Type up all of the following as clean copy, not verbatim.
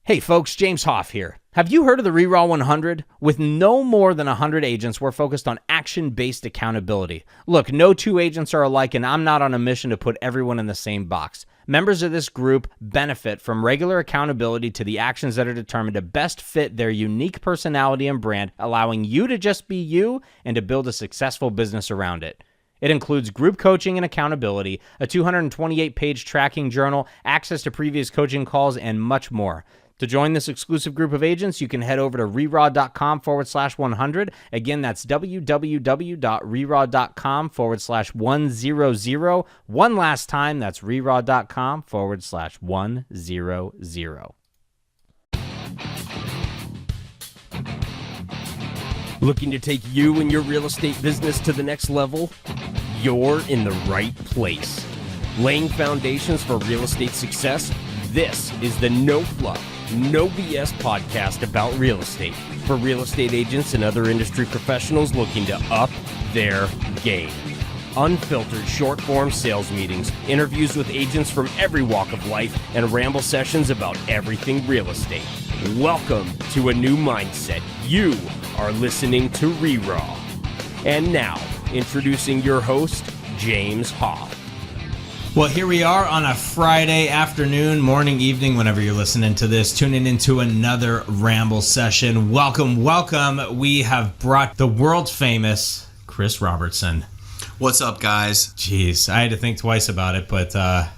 Hey folks, James Hoff here. Have you heard of the RERAW 100? With no more than 100 agents, we're focused on action-based accountability. Look, no two agents are alike, and I'm not on a mission to put everyone in the same box. Members of this group benefit from regular accountability to the actions that are determined to best fit their unique personality and brand, allowing you to just be you and to build a successful business around it. It includes group coaching and accountability, a 228-page tracking journal, access to previous coaching calls, and much more. To join this exclusive group of agents, you can head over to RERAW.com/100. Again, that's www.RERAW.com/100. One last time, that's RERAW.com/100. Looking to take you and your real estate business to the next level? You're in the right place. Laying foundations for real estate success? This is the No Fluff, No BS podcast about real estate for real estate agents and other industry professionals looking to up their game. Unfiltered short-form sales meetings, interviews with agents from every walk of life, and ramble sessions about everything real estate. Welcome to a new mindset. You are listening to RERAW. And now, introducing your host, James Hoff. Well, here we are on a Friday afternoon, morning, evening, whenever you're listening to this, tuning into another Ramble session. Welcome, welcome. We have brought the world famous Chris Robertson. What's up, guys? Jeez, I had to think twice about it, but I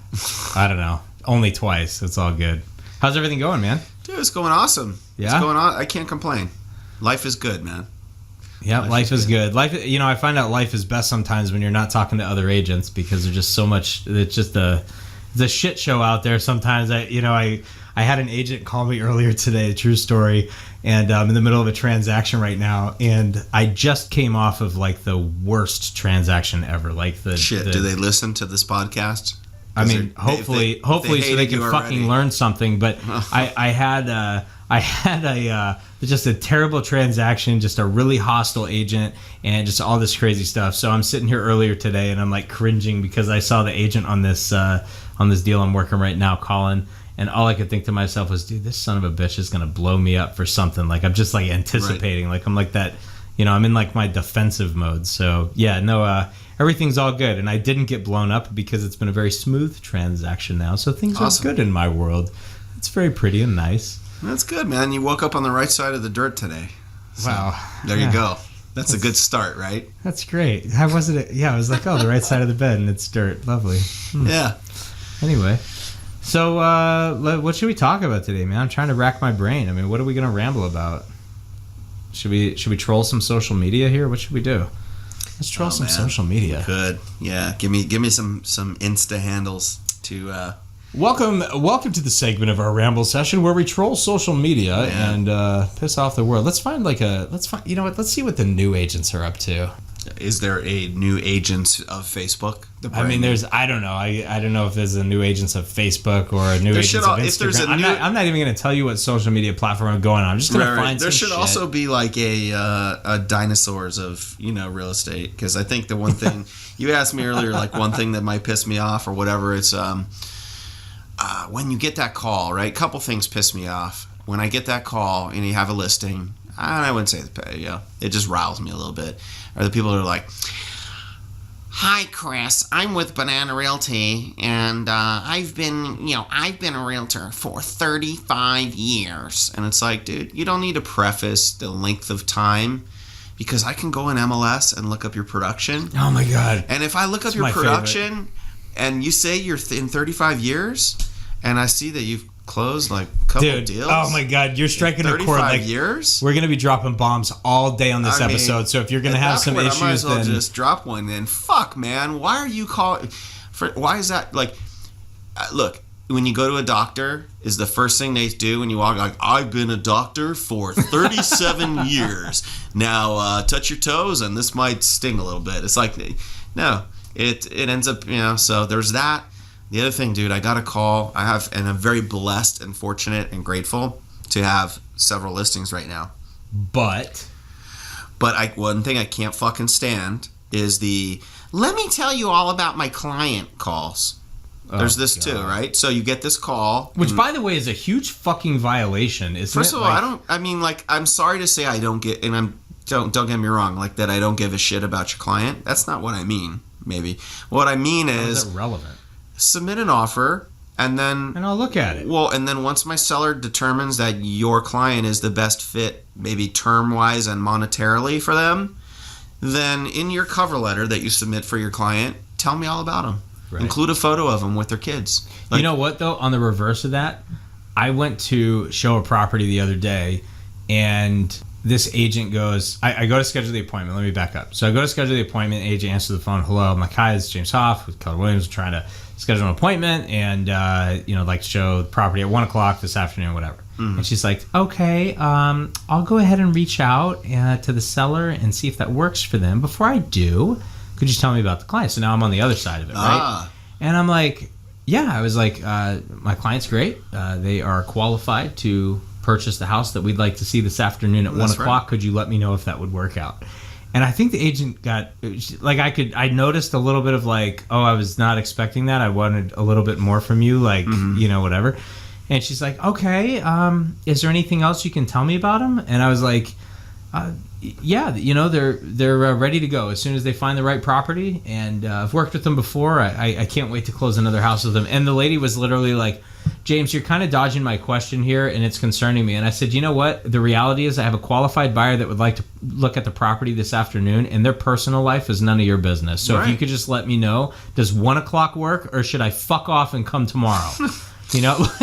don't know. Only twice. It's all good. How's everything going, man? Dude, it's going awesome. Yeah? It's going on. I can't complain. Life is good, man. Yeah, life is good. Life, I find out life is best sometimes when you're not talking to other agents because there's just so much. It's just the shit show out there. Sometimes I had an agent call me earlier today, a true story, and I'm in the middle of a transaction right now, and I just came off of like the worst transaction ever. Like do they listen to this podcast? I mean, hopefully, so they can fucking learn something. But I had just a terrible transaction, just a really hostile agent, and just all this crazy stuff. So I'm sitting here earlier today, and I'm like cringing because I saw the agent on this deal I'm working right now, Colin, and all I could think to myself was, dude, this son of a bitch is gonna blow me up for something. Like I'm just like anticipating, right. Like I'm like that, I'm in like my defensive mode. So yeah, no, everything's all good, and I didn't get blown up because it's been a very smooth transaction now. So things are good in my world. It's very pretty and nice. That's good, man. You woke up on the right side of the dirt today. So, wow. There you go. That's a good start, right? That's great. How was it? Yeah, I was like, the right side of the bed, and it's dirt. Lovely. Yeah. Anyway, so what should we talk about today, man? I'm trying to rack my brain. I mean, what are we going to ramble about? Should we troll some social media here? What should we do? Let's troll some social media. We could. Yeah. Give me some Insta handles to... Welcome to the segment of our Ramble session where we troll social media and piss off the world. Let's see what the new agents are up to. Is there a new agents of Facebook? I mean, I don't know. I don't know if there's a new agents of Facebook or a new agents of Instagram. I'm not even going to tell you what social media platform I'm going on. I'm just going to find some There should also be like a dinosaurs of, real estate. Because I think the one thing, you asked me earlier, like one thing that might piss me off or whatever, it's... when you get that call, right? A couple things piss me off. When I get that call and you have a listing, I wouldn't say it just riles me a little bit. Or the people that are like, "Hi, Chris. I'm with Banana Realty, and I've been a realtor for 35 years." And it's like, dude, you don't need to preface the length of time. Because I can go in MLS and look up your production. Oh my God! And if I look up your production, and you say you're in 35 years, and I see that you've closed like a couple deals. Oh my God, you're striking a chord. Like years? We're gonna be dropping bombs all day on this episode. So if you're gonna have some issues, I might as well just drop one. Then fuck, man. Why are you calling? Why is that like? Look. When you go to a doctor, is the first thing they do when you walk, like, "I've been a doctor for 37 years. Now, touch your toes, and this might sting a little bit." It's like, no, it ends up, so there's that. The other thing, dude, I got a call. And I'm very blessed and fortunate and grateful to have several listings right now. But one thing I can't fucking stand is the, "let me tell you all about my client" calls. There's this too, right? So you get this call, which, by the way, is a huge fucking violation. Isn't first it? of all, I'm sorry to say I don't get, and don't get me wrong, like that I don't give a shit about your client. That's not what I mean. Maybe what I mean is relevant. Submit an offer. And I'll look at it. Well, and then once my seller determines that your client is the best fit, maybe term-wise and monetarily for them, then in your cover letter that you submit for your client, tell me all about them. Right. Include a photo of them with their kids. You know what, though? On the reverse of that, I went to show a property the other day, and this agent goes, I go to schedule the appointment. Let me back up. So I go to schedule the appointment. Agent answers the phone. Hello, my guy is James Hoff with Keller Williams. Trying to schedule an appointment and, like to show the property at 1 o'clock this afternoon, whatever. And she's like, okay, I'll go ahead and reach out to the seller and see if that works for them. Before I do, could you tell me about the client? So now I'm on the other side of it, right? And I'm like, yeah, I was like, my client's great. They are qualified to purchase the house that we'd like to see this afternoon at 1 o'clock. Right. Could you let me know if that would work out? And I think the agent got, like, I noticed a little bit of like, oh, I was not expecting that. I wanted a little bit more from you, like, whatever. And she's like, okay, is there anything else you can tell me about them? And I was like, yeah, they're ready to go as soon as they find the right property. And I've worked with them before. I can't wait to close another house with them. And the lady was literally like, James, you're kind of dodging my question here, and it's concerning me. And I said, you know what? The reality is I have a qualified buyer that would like to look at the property this afternoon, and their personal life is none of your business. So if you could just let me know, does 1 o'clock work, or should I fuck off and come tomorrow? Dude, oh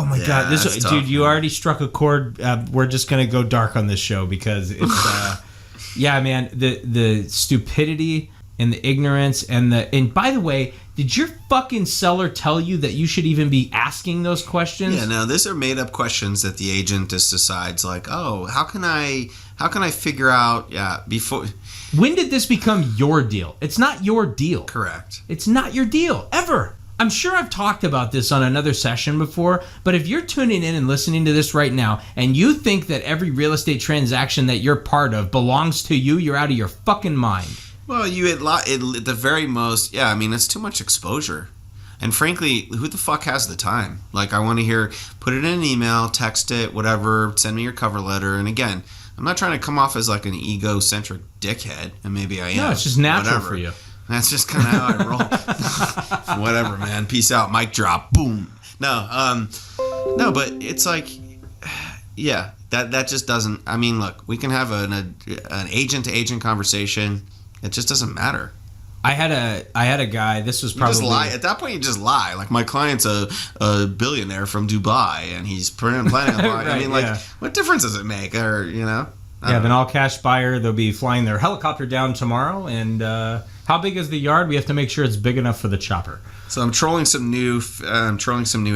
my God, this dude, you already struck a chord. We're just gonna go dark on this show because it's, yeah, man, the stupidity and the ignorance and by the way, did your fucking seller tell you that you should even be asking those questions? Yeah, no, these are made up questions that the agent just decides like, oh, how can I figure out? Yeah, before. When did this become your deal? It's not your deal. Correct. It's not your deal ever. I'm sure I've talked about this on another session before, but if you're tuning in and listening to this right now and you think that every real estate transaction that you're part of belongs to you, you're out of your fucking mind. Well, at the very most, yeah, I mean, it's too much exposure. And frankly, who the fuck has the time? Like, I want to hear, put it in an email, text it, whatever, send me your cover letter. And again, I'm not trying to come off as like an egocentric dickhead, and maybe I am. No, it's just natural for you. That's just kind of how I roll. Whatever, man. Peace out. Mic drop. Boom. No, but it's like, yeah, that just doesn't. I mean, look, we can have an agent-to-agent conversation. It just doesn't matter. I had a guy. This was probably you just lie. At that point, you just lie. Like, my client's a billionaire from Dubai, and he's planning on buying. Right, I mean, like, what difference does it make? Or I have an all-cash buyer. They'll be flying their helicopter down tomorrow, and how big is the yard? We have to make sure it's big enough for the chopper. So I'm trolling some new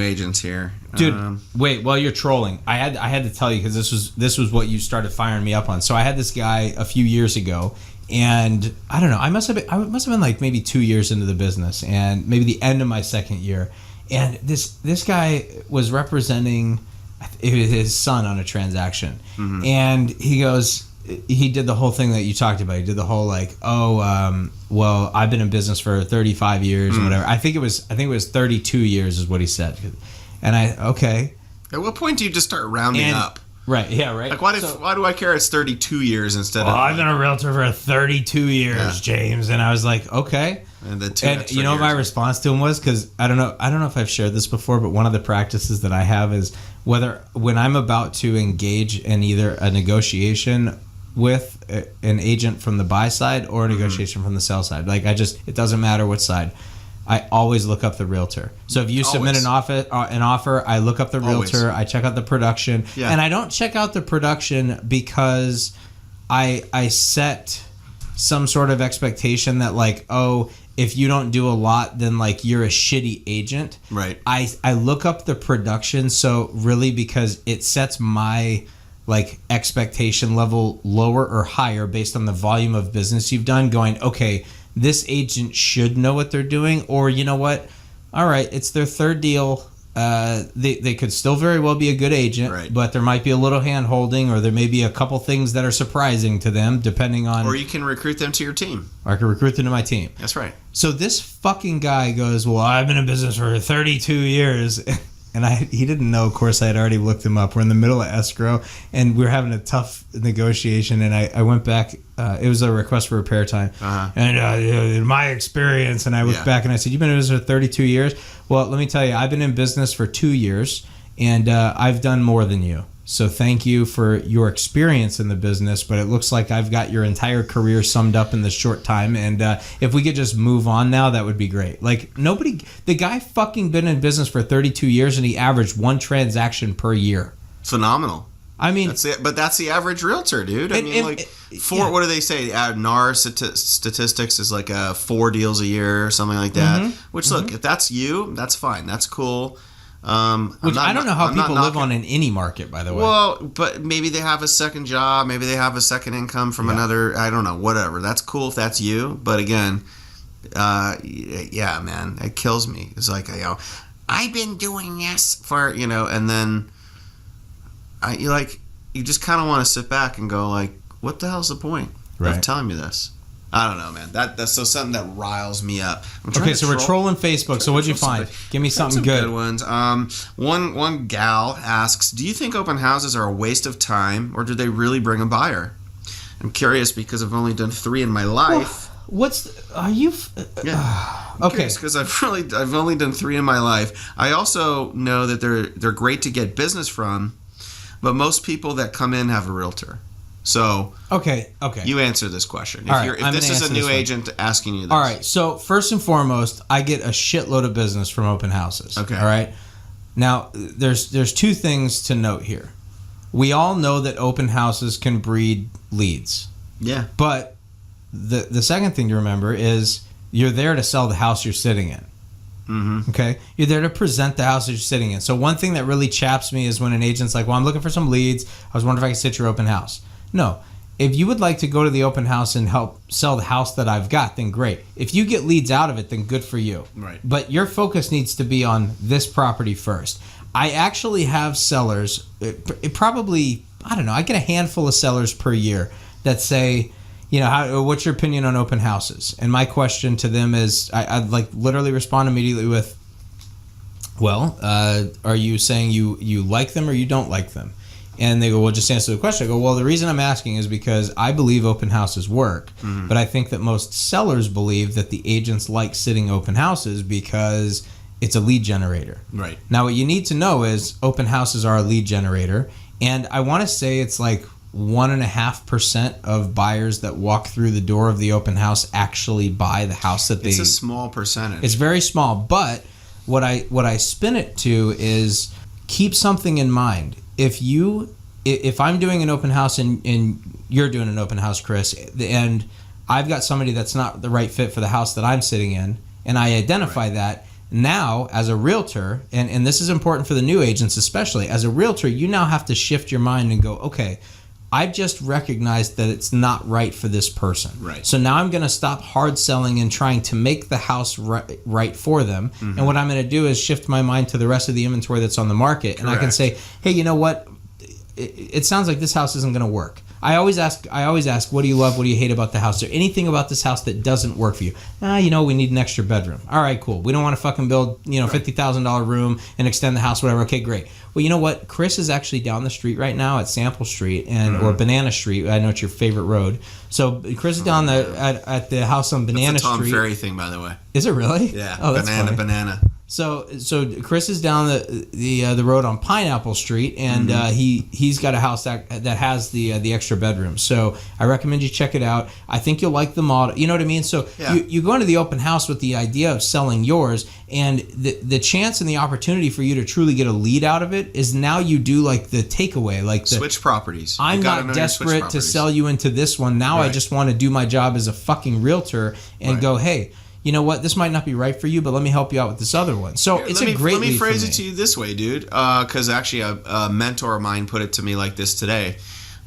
agents here, dude. Wait, while you're trolling, I had to tell you because this was what you started firing me up on. So I had this guy a few years ago, and I don't know. I must have been like maybe 2 years into the business, and maybe the end of my second year. And this guy was representing his son on a transaction, and he goes. He did the whole thing that you talked about. He did the whole like, well, I've been in business for 35 years or whatever. I think it was 32 years is what he said. And okay. At what point do you just start rounding up? Right. Yeah. Right. Like, why do I care? It's 32 years instead of. I've been a realtor for 32 years, James. And I was like, okay. And you know what my response to him was? Because I don't know if I've shared this before, but one of the practices that I have is when I'm about to engage in either a negotiation with an agent from the buy side or a negotiation from the sell side. Like, it doesn't matter which side. I always look up the realtor. So if you submit an offer, I look up the realtor, I check out the production. Yeah. And I don't check out the production because I set some sort of expectation that like, oh, if you don't do a lot, then like you're a shitty agent. Right. I look up the production so really because it sets my like expectation level lower or higher based on the volume of business you've done, going, okay, this agent should know what they're doing, or you know what, all right, it's their third deal, they could still very well be a good agent, right. but there might be a little hand holding, or there may be a couple things that are surprising to them, depending on. Or you can recruit them to your team. Or I can recruit them to my team. That's right. So this fucking guy goes, well, I've been in business for 32 years. And he didn't know, of course, I had already looked him up. We're in the middle of escrow, and we were having a tough negotiation, and I went back. It was a request for repair time. And in my experience, and I looked back, and I said, you've been in business for 32 years? Well, let me tell you, I've been in business for 2 years, and I've done more than you. So thank you for your experience in the business, but it looks like I've got your entire career summed up in this short time, and if we could just move on now, that would be great. Like, the guy fucking been in business for 32 years, and he averaged 1 transaction per year. Phenomenal. I mean, that's it, but that's the average realtor, dude. I mean, what do they say? NAR statistics is like 4 deals a year or something like that. Which, look, if that's you, that's fine. That's cool. Which I don't know how people live on in any market, by the way. Well, but maybe they have a second job. Maybe they have a second income from another, I don't know, whatever. That's cool if that's you. But again, man, it kills me. It's like, I've been doing this for, and then you just kind of want to sit back and go like, what the hell's the point of telling me this? I don't know, man. That's so something that riles me up. Okay, so we're trolling Facebook. So what'd you find? Give me something good. Ones. One gal asks, do you think open houses are a waste of time, or do they really bring a buyer? I'm curious because I've only done 3 in my life. Okay. Because I've only done 3 in my life. I also know that they're great to get business from, but most people that come in have a realtor. So okay, you answer this question. If this is a new agent asking you this. All right. So first and foremost, I get a shitload of business from open houses. Okay. All right. Now there's 2 things to note here. We all know that open houses can breed leads. Yeah. But the second thing to remember is you're there to sell the house you're sitting in. Mm-hmm. Okay, you're there to present the house that you're sitting in. So one thing that really chaps me is when an agent's like, "Well, I'm looking for some leads. I was wondering if I could sit your open house." No. If you would like to go to the open house and help sell the house that I've got, then great. If you get leads out of it, then good for you. Right. But your focus needs to be on this property first. I actually have sellers, probably, I don't know, I get a handful of sellers per year that say, what's your opinion on open houses? And my question to them is, I'd like literally respond immediately with, well, are you saying you like them or you don't like them? And they go, well, just answer the question. I go, well, the reason I'm asking is because I believe open houses work, but I think that most sellers believe that the agents like sitting open houses because it's a lead generator. Right. Now, what you need to know is open houses are a lead generator, and I want to say it's like 1.5% of buyers that walk through the door of the open house actually buy the house that they... It's a small percentage. It's very small, but what I spin it to is keep something in mind. If I'm doing an open house and you're doing an open house, Chris, and I've got somebody that's not the right fit for the house that I'm sitting in, and I identify that, now as a realtor, and this is important for the new agents especially, as a realtor, you now have to shift your mind and go, okay, I've just recognized that it's not right for this person. Right. So now I'm going to stop hard selling and trying to make the house right for them. Mm-hmm. And what I'm going to do is shift my mind to the rest of the inventory that's on the market. Correct. And I can say, hey, you know what? It sounds like this house isn't going to work. I always ask, what do you love? What do you hate about the house? Is there anything about this house that doesn't work for you? We need an extra bedroom. All right, cool. We don't want to fucking build, $50,000 room and extend the house, whatever. Okay, great. Well, you know what? Chris is actually down the street right now at Sample Street or Banana Street. I know it's your favorite road. So Chris is down at the house on Banana Street. That's a Tom Ferry thing, by the way. Is it really? Yeah. Oh, that's funny. Banana. So Chris is down the road on Pineapple Street, and he's got a house that has the extra bedroom. So I recommend you check it out. I think you'll like the model. You know what I mean? So you go into the open house with the idea of selling yours, and the chance and the opportunity for you to truly get a lead out of it is now you do like the takeaway, like the switch properties. I'm not desperate to sell you into this one. Now I just want to do my job as a fucking realtor and go, hey, you know what? This might not be right for you, but let me help you out with this other one. So it's a great lead. Let me phrase it to you this way, dude. Because actually, a mentor of mine put it to me like this today.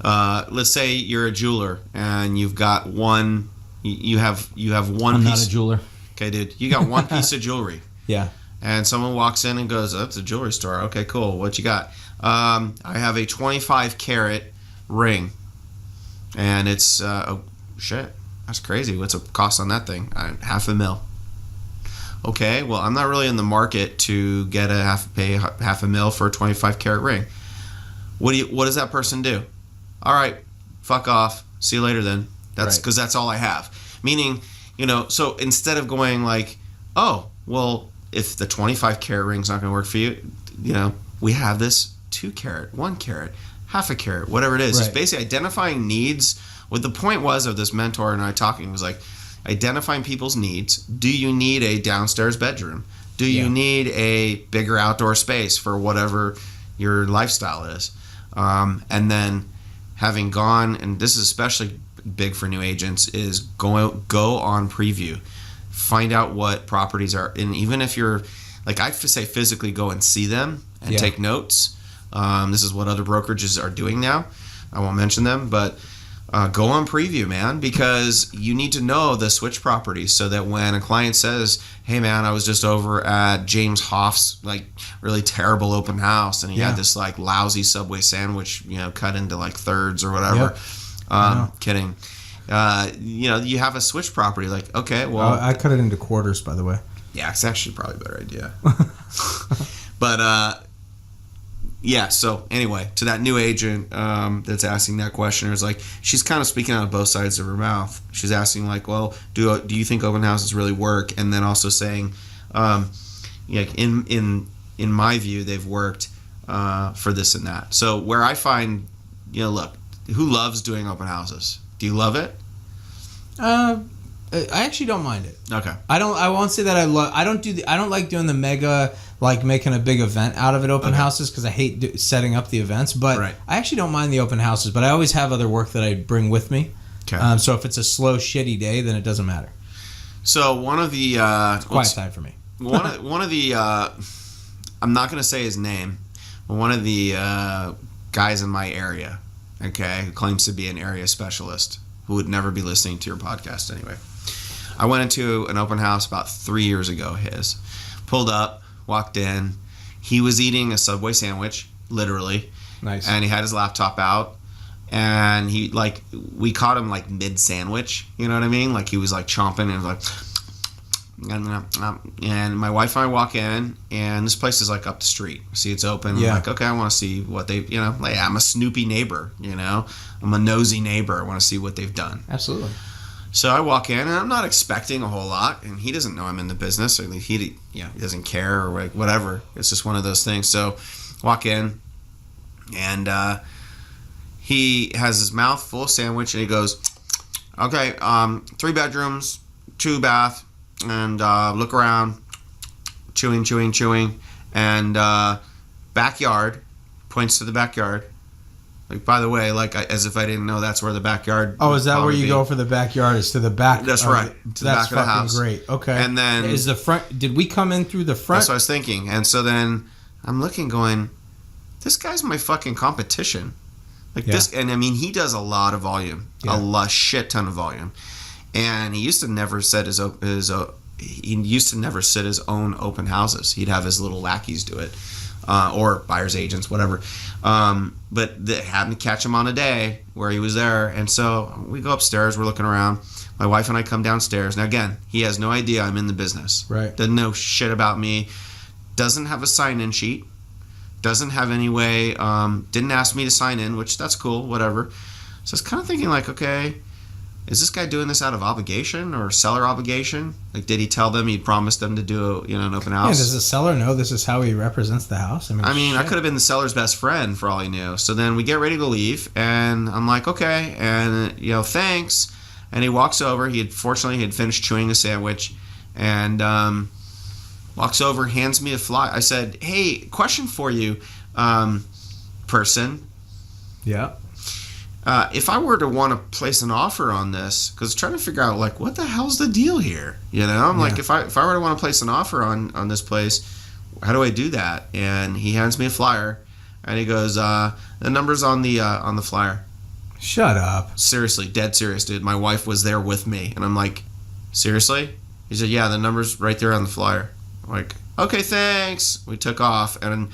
Let's say you're a jeweler and you've got one. You have one. I'm piece. not a jeweler. Okay, dude. You got one piece of jewelry. Yeah. and someone walks in and goes, oh, that's a jewelry store. Okay, cool. What you got? I have a 25 carat ring, and it's oh shit, that's crazy. What's the cost on that thing? $500,000. Okay, well, I'm not really in the market to get pay $500,000 for a 25 carat ring. What does that person do? All right, fuck off. See you later then. That's because that's all I have. Meaning, so instead of going like, oh, well, if the 25 carat ring's not going to work for you, we have this 2 carat, 1 carat, half a carat, whatever it is. It's basically identifying needs. What the point was of this mentor and I talking was like identifying people's needs. Do you need a downstairs bedroom? Do you need a bigger outdoor space for whatever your lifestyle is? And then having gone, and this is especially big for new agents, is go on preview. Find out what properties are, and even if you're, like I say, physically go and see them and take notes. This is what other brokerages are doing now. I won't mention them, but go on preview, man, because you need to know the switch properties so that when a client says, hey man, I was just over at James Hoff's like really terrible open house and he had this like lousy Subway sandwich, cut into like thirds or whatever. Kidding. You have a switch property, like, okay, well, I cut it into quarters, by the way. Yeah, it's actually probably a better idea. But so anyway, to that new agent that's asking that question, is like, she's kind of speaking out of both sides of her mouth. She's asking like, well, do you think open houses really work? And then also saying, in my view, they've worked for this and that. So where I find, look, who loves doing open houses? Do you love it? I actually don't mind it. Okay. I won't say that I love. I don't like doing the mega, like making a big event out of it, open houses, because I hate setting up the events. But I actually don't mind the open houses. But I always have other work that I bring with me. Okay. So if it's a slow, shitty day, then it doesn't matter. So one of the it's quiet time for me. one of the I'm not going to say his name, but one of the guys in my area, okay, who claims to be an area specialist, who would never be listening to your podcast anyway. I went into an open house about 3 years ago. Pulled up, walked in. He was eating a Subway sandwich, literally. Nice. And he had his laptop out. And we caught him like mid-sandwich. You know what I mean? Like he was like chomping and like... And my wife and I walk in, and this place is like up the street. See, it's open. Yeah. I'm like, okay, I want to see what they, like, I'm a snoopy neighbor, I'm a nosy neighbor. I want to see what they've done. Absolutely. So I walk in, and I'm not expecting a whole lot, and he doesn't know I'm in the business, or he doesn't care, or like whatever. It's just one of those things. So walk in, and he has his mouth full of sandwich, and he goes, okay, 3 bedrooms, 2 bath. And look around, chewing, and backyard, points to the backyard. Like, by the way, like as if I didn't know that's where the backyard. Oh, is that where you go for the backyard? Is to the back? That's right, to the back of the house. That's fucking great. Okay. And then is the front? Did we come in through the front? That's what I was thinking. And so then I'm looking, going, this guy's my fucking competition. Like this, and I mean, he does a lot of volume, a shit ton of volume. And he used to never sit his own open houses. He'd have his little lackeys do it, or buyer's agents, whatever. But they happened to catch him on a day where he was there, and so we go upstairs. We're looking around. My wife and I come downstairs. Now again, he has no idea I'm in the business. Right. Doesn't know shit about me. Doesn't have a sign-in sheet. Doesn't have any way. Didn't ask me to sign in, which that's cool. Whatever. So I was kind of thinking like, okay, is this guy doing this out of obligation or seller obligation? Like, did he tell them he promised them to do an open house? Yeah, does the seller know this is how he represents the house? I mean, I could have been the seller's best friend for all he knew. So then we get ready to leave, and I'm like, okay, and thanks. And he walks over. Fortunately he had finished chewing a sandwich, and walks over, hands me a flyer. I said, hey, question for you, person. Yeah. If I were to want to place an offer on this, because trying to figure out like what the hell's the deal here, I'm like, if I were to want to place an offer on this place, how do I do that? And he hands me a flyer, and he goes, the number's on the flyer. Shut up. Seriously, dead serious, dude. My wife was there with me, and I'm like, seriously? He said, yeah, the number's right there on the flyer. I'm like, Okay, thanks. We took off and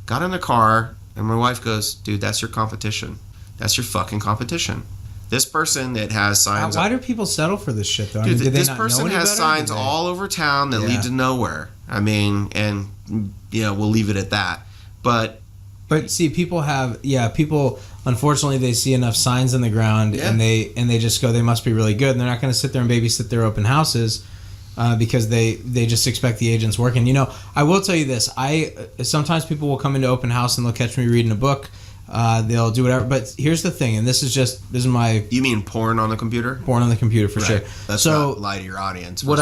got in the car, and my wife goes, dude, that's your competition. That's your fucking competition. This person that has signs. Why do people settle for this shit, though? Dude, I mean, this person has signs all over town that lead to nowhere. I mean, and we'll leave it at that. But see, people unfortunately they see enough signs in the ground and they just go, they must be really good, and they're not going to sit there and babysit their open houses because they just expect the agents working. I will tell you this: sometimes people will come into open house and they'll catch me reading a book. They'll do whatever, but here's the thing, and this is my... You mean porn on the computer? Porn on the computer, for sure. Let's not lie to your audience. No,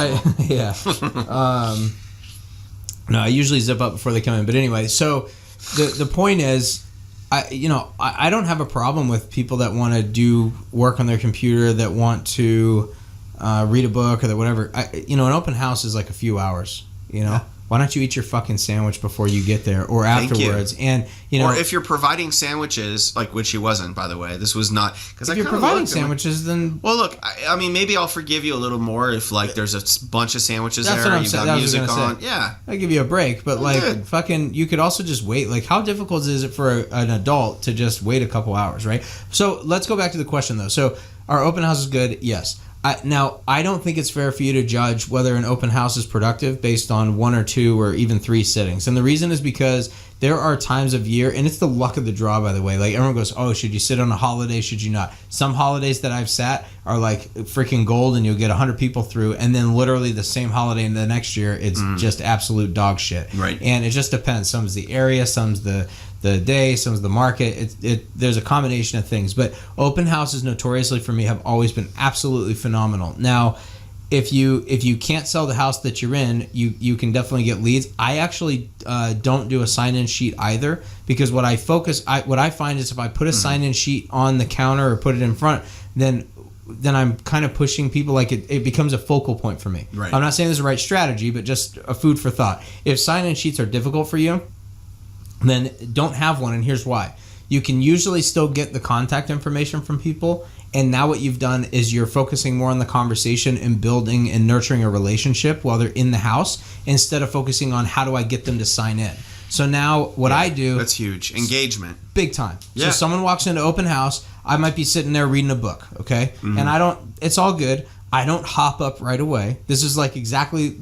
I usually zip up before they come in, but anyway, so the point is, I don't have a problem with people that want to do work on their computer, that want to read a book or that whatever. An open house is like a few hours, Yeah. Why don't you eat your fucking sandwich before you get there or afterwards? And or if you're providing sandwiches, like which he wasn't, by the way, this was not because if you're providing sandwiches, then I mean, maybe I'll forgive you a little more if like there's a bunch of sandwiches that's there. What I'm You've saying. got music on. Say. Yeah, I'll give you a break, but fucking, you could also just wait. Like, how difficult is it for an adult to just wait a couple hours, right? So let's go back to the question though. So our open house is good, yes. Now, I don't think it's fair for you to judge whether an open house is productive based on 1 or 2 or even 3 sittings. And the reason is because there are times of year, and it's the luck of the draw, by the way. Like, everyone goes, oh, should you sit on a holiday? Should you not? Some holidays that I've sat are like freaking gold, and you'll get 100 people through. And then literally the same holiday in the next year, it's just absolute dog shit. Right. And it just depends. Some's the area, some's the day, some's the market. There's a combination of things, but open houses notoriously for me have always been absolutely phenomenal. Now, if you can't sell the house that you're in, you can definitely get leads. I actually don't do a sign-in sheet either, because what I find is if I put a sign-in sheet on the counter or put it in front, then I'm kind of pushing people, like it becomes a focal point for me. Right. I'm not saying this is the right strategy, but just a food for thought. If sign-in sheets are difficult for you, then don't have one, and here's why. You can usually still get the contact information from people, and now what you've done is you're focusing more on the conversation and building and nurturing a relationship while they're in the house, instead of focusing on how do I get them to sign in. So now what I do... That's huge. Engagement. Big time. Yeah. So someone walks into open house, I might be sitting there reading a book, okay? And it's all good. I don't hop up right away. This is exactly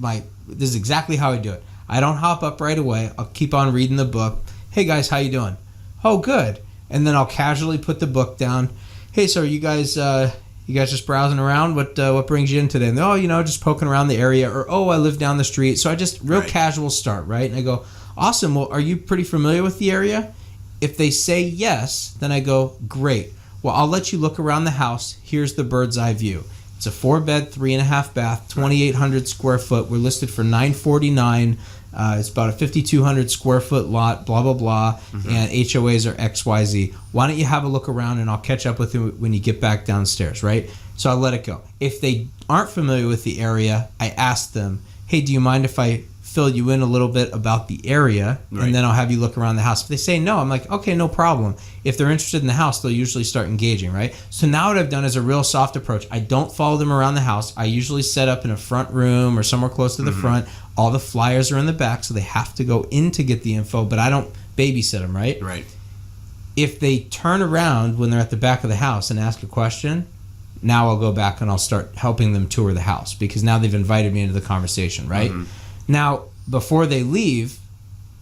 how I do it. I don't hop up right away. I'll keep on reading the book. Hey guys, how you doing? Oh, good. And then I'll casually put the book down. Hey, so you guys just browsing around? What brings you in today? And just poking around the area. Or I live down the street. So I just casual start, right? And I go, awesome. Well, are you pretty familiar with the area? If they say yes, then I go, great. Well, I'll let you look around the house. Here's the bird's eye view. It's a 4-bed, 3.5 bath, 2,800 square foot. We're listed for $949. It's about a 5,200 square foot lot, blah, blah, blah, and HOAs are XYZ. Why don't you have a look around, and I'll catch up with you when you get back downstairs, right? So I let it go. If they aren't familiar with the area, I ask them, hey, do you mind if I fill you in a little bit about the area, and then I'll have you look around the house. If they say no, I'm like, okay, no problem. If they're interested in the house, they'll usually start engaging, right? So now what I've done is a real soft approach. I don't follow them around the house. I usually set up in a front room or somewhere close to the front. All the flyers are in the back, so they have to go in to get the info, but I don't babysit them, right? Right. If they turn around when they're at the back of the house and ask a question, now I'll go back and I'll start helping them tour the house, because now they've invited me into the conversation, right? Now, before they leave,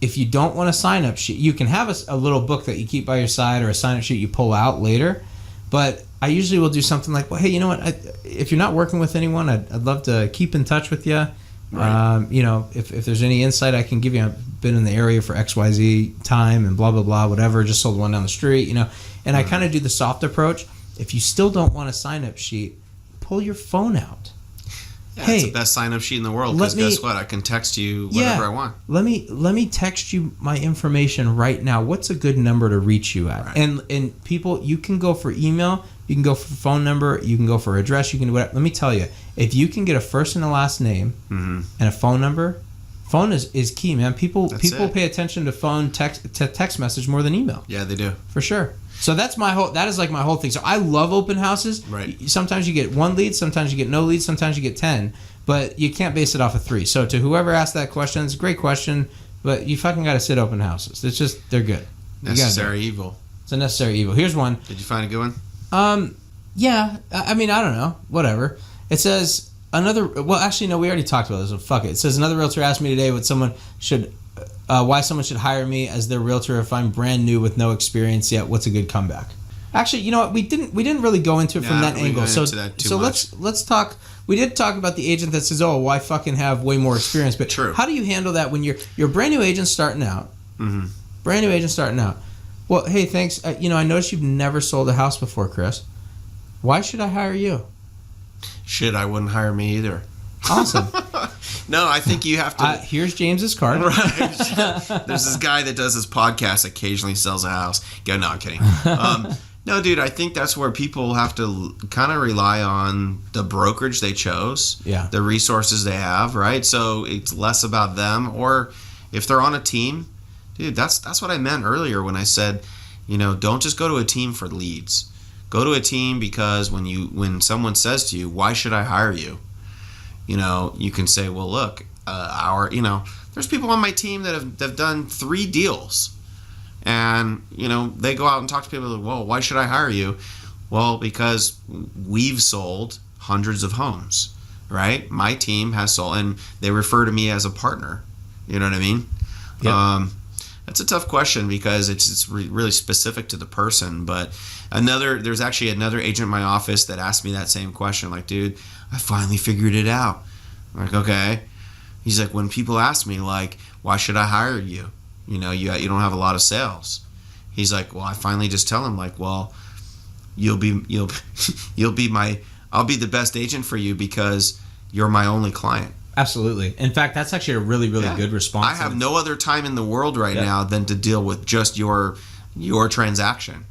if you don't want a sign-up sheet, you can have a little book that you keep by your side, or a sign-up sheet you pull out later, but I usually will do something like, well, hey, you know what? If you're not working with anyone, I'd love to keep in touch with you. Right. If there's any insight I can give you, I've been in the area for XYZ time and blah, blah, blah, whatever, just sold one down the street, and I kind of do the soft approach. If you still don't want a sign-up sheet, pull your phone out. Yeah, hey, it's the best sign-up sheet in the world, because guess what? I can text you whatever I want. Let me text you my information right now. What's a good number to reach you at? Right. And people, you can go for email, you can go for phone number, you can go for address, you can do whatever. Let me tell you, if you can get a first and a last name and a phone number, Phone is key, man. People it. pay attention to phone, text message more than email. Yeah, they do. For sure. So that is like my whole thing. So I love open houses. Right. Sometimes you get 1 lead, sometimes you get no leads, sometimes you get 10, but you can't base it off of 3. So to whoever asked that question, it's a great question, but you fucking got to sit open houses. It's just, they're good. Necessary evil. It's a necessary evil. Here's one. Did you find a good one? Yeah. I mean, I don't know. Whatever. It says well, actually, no, we already talked about this, so fuck it. It says another realtor asked me today why someone should hire me as their realtor if I'm brand new with no experience yet. What's a good comeback? Actually, you know what? We didn't really go into it from that angle. So let's talk. We did talk about the agent that says, "Oh, why fucking have way more experience?" But True. How do you handle that when you're a brand new agent starting out? Mm-hmm. Brand new agent starting out. Well, hey, thanks. I noticed you've never sold a house before, Chris. Why should I hire you? Shit, I wouldn't hire me either. Awesome. No, I think you have to. Here's James's card. Right. There's this guy that does this podcast, occasionally sells a house. No, I'm kidding. No, dude, I think that's where people have to kind of rely on the brokerage they chose, the resources they have, right? So it's less about them, or if they're on a team, dude, that's what I meant earlier when I said, don't just go to a team for leads. Go to a team because when someone says to you, why should I hire you? You can say, well, look, there's people on my team that have done 3 deals. And, they go out and talk to people like, well, why should I hire you? Well, because we've sold hundreds of homes, right? My team has sold, and they refer to me as a partner. You know what I mean? Yep. That's a tough question because it's really specific to the person. But there's actually another agent in my office that asked me that same question. Like, dude, I finally figured it out. I'm like, okay. He's like, when people ask me, like, why should I hire you? You don't have a lot of sales. He's like, well, I finally just tell him, like, well, I'll be the best agent for you because you're my only client. Absolutely. In fact, that's actually a really, really good response. I have no other time in the world right now than to deal with just your transaction.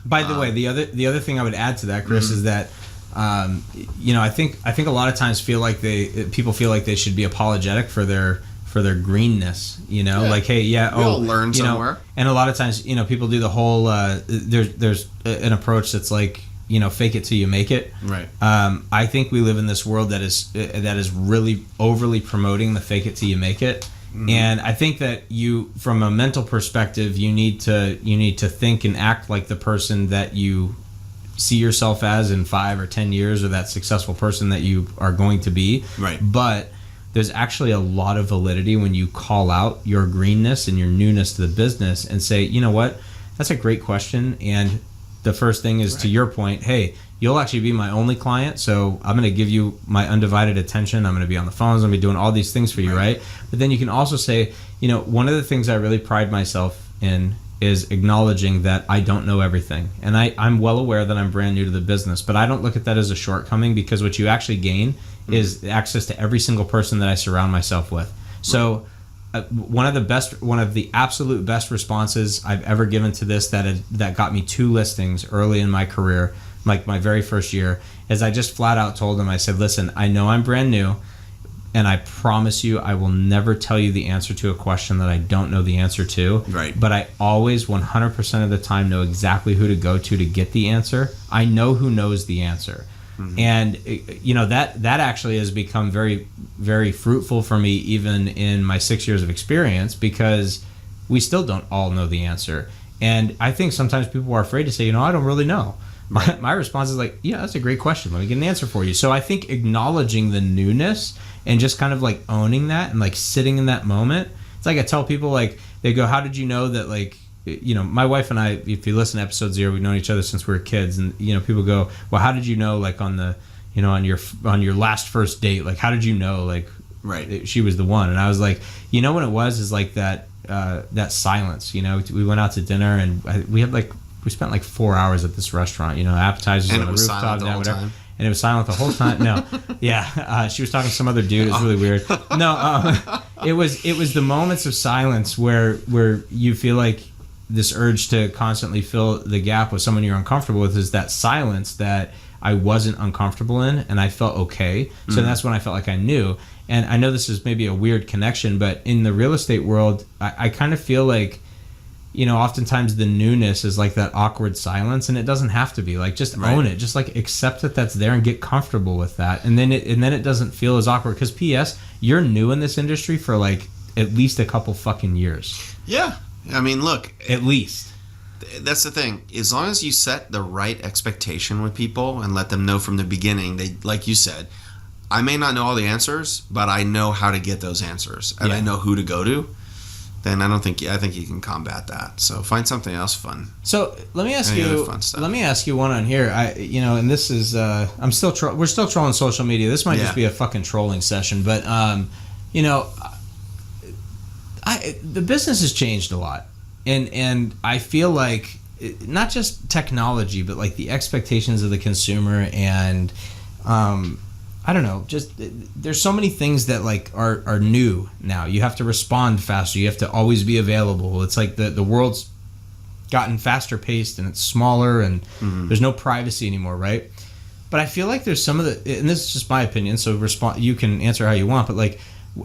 By the way, the other thing I would add to that, Chris, is that I think a lot of times people feel like they should be apologetic for their greenness, like, hey, we'll learn somewhere. And a lot of times, people do the whole there's an approach that's like, fake it till you make it. Right. I think we live in this world that is really overly promoting the fake it till you make it. Mm-hmm. And I think that from a mental perspective, you need to think and act like the person that you see yourself as in 5 or 10 years, or that successful person that you are going to be. Right. But there's actually a lot of validity when you call out your greenness and your newness to the business and say, you know what, that's a great question. And the first thing is, to your point, hey, you'll actually be my only client, so I'm going to give you my undivided attention. I'm going to be on the phones. I'm going to be doing all these things for you, right? But then you can also say, one of the things I really pride myself in is acknowledging that I don't know everything. And I'm well aware that I'm brand new to the business, but I don't look at that as a shortcoming, because what you actually gain is access to every single person that I surround myself with. So one of the absolute best responses I've ever given to this that got me 2 listings early in my career, like my very first year, is I just flat out told them, I said, listen, I know I'm brand new, and I promise you I will never tell you the answer to a question that I don't know the answer to. Right. But I always 100% of the time know exactly who to go to get the answer. I know who knows the answer. Mm-hmm. And that actually has become very, very fruitful for me, even in my 6 years of experience, because we still don't all know the answer. And I think sometimes people are afraid to say, I don't really know. My response is like, yeah, that's a great question. Let me get an answer for you. So I think acknowledging the newness and just kind of like owning that and like sitting in that moment. It's like I tell people, like, they go, how did you know that, like, my wife and I, if you listen to episode 0, we've known each other since we were kids, and people go, well, how did you know, like, on the on your last first date, like, how did you know, like, she was the one? And I was like, when it was is like that silence. We went out to dinner, and we spent like 4 hours at this restaurant, appetizers on the rooftop, whatever. And it was silent the whole time. No, yeah, she was talking to some other dude. It was really weird. No, it was the moments of silence where you feel like this urge to constantly fill the gap with someone you're uncomfortable with, is that silence that I wasn't uncomfortable in, and I felt okay. So that's when I felt like I knew. And I know this is maybe a weird connection, but in the real estate world, I kind of feel like, you know, oftentimes the newness is like that awkward silence, and it doesn't have to be. Like, just own it. Just like accept that that's there and get comfortable with that, and then it doesn't feel as awkward. Because P.S., you're new in this industry for like at least a couple fucking years. Yeah, I mean, look, at least. That's the thing. As long as you set the right expectation with people and let them know from the beginning, they, like you said, I may not know all the answers, but I know how to get those answers, and I know who to go to. Then I think you can combat that. So find something else fun. So let me ask you. Let me ask you one on here. And this is we're still trolling social media. This might just be a fucking trolling session, but the business has changed a lot. And I feel like not just technology, but like the expectations of the consumer, and I don't know, just there's so many things that like are new now. You have to respond faster. You have to always be available. It's like the world's gotten faster paced, and it's smaller, and there's no privacy anymore, right? But I feel like there's some of the, and this is just my opinion, so you can answer how you want, but like,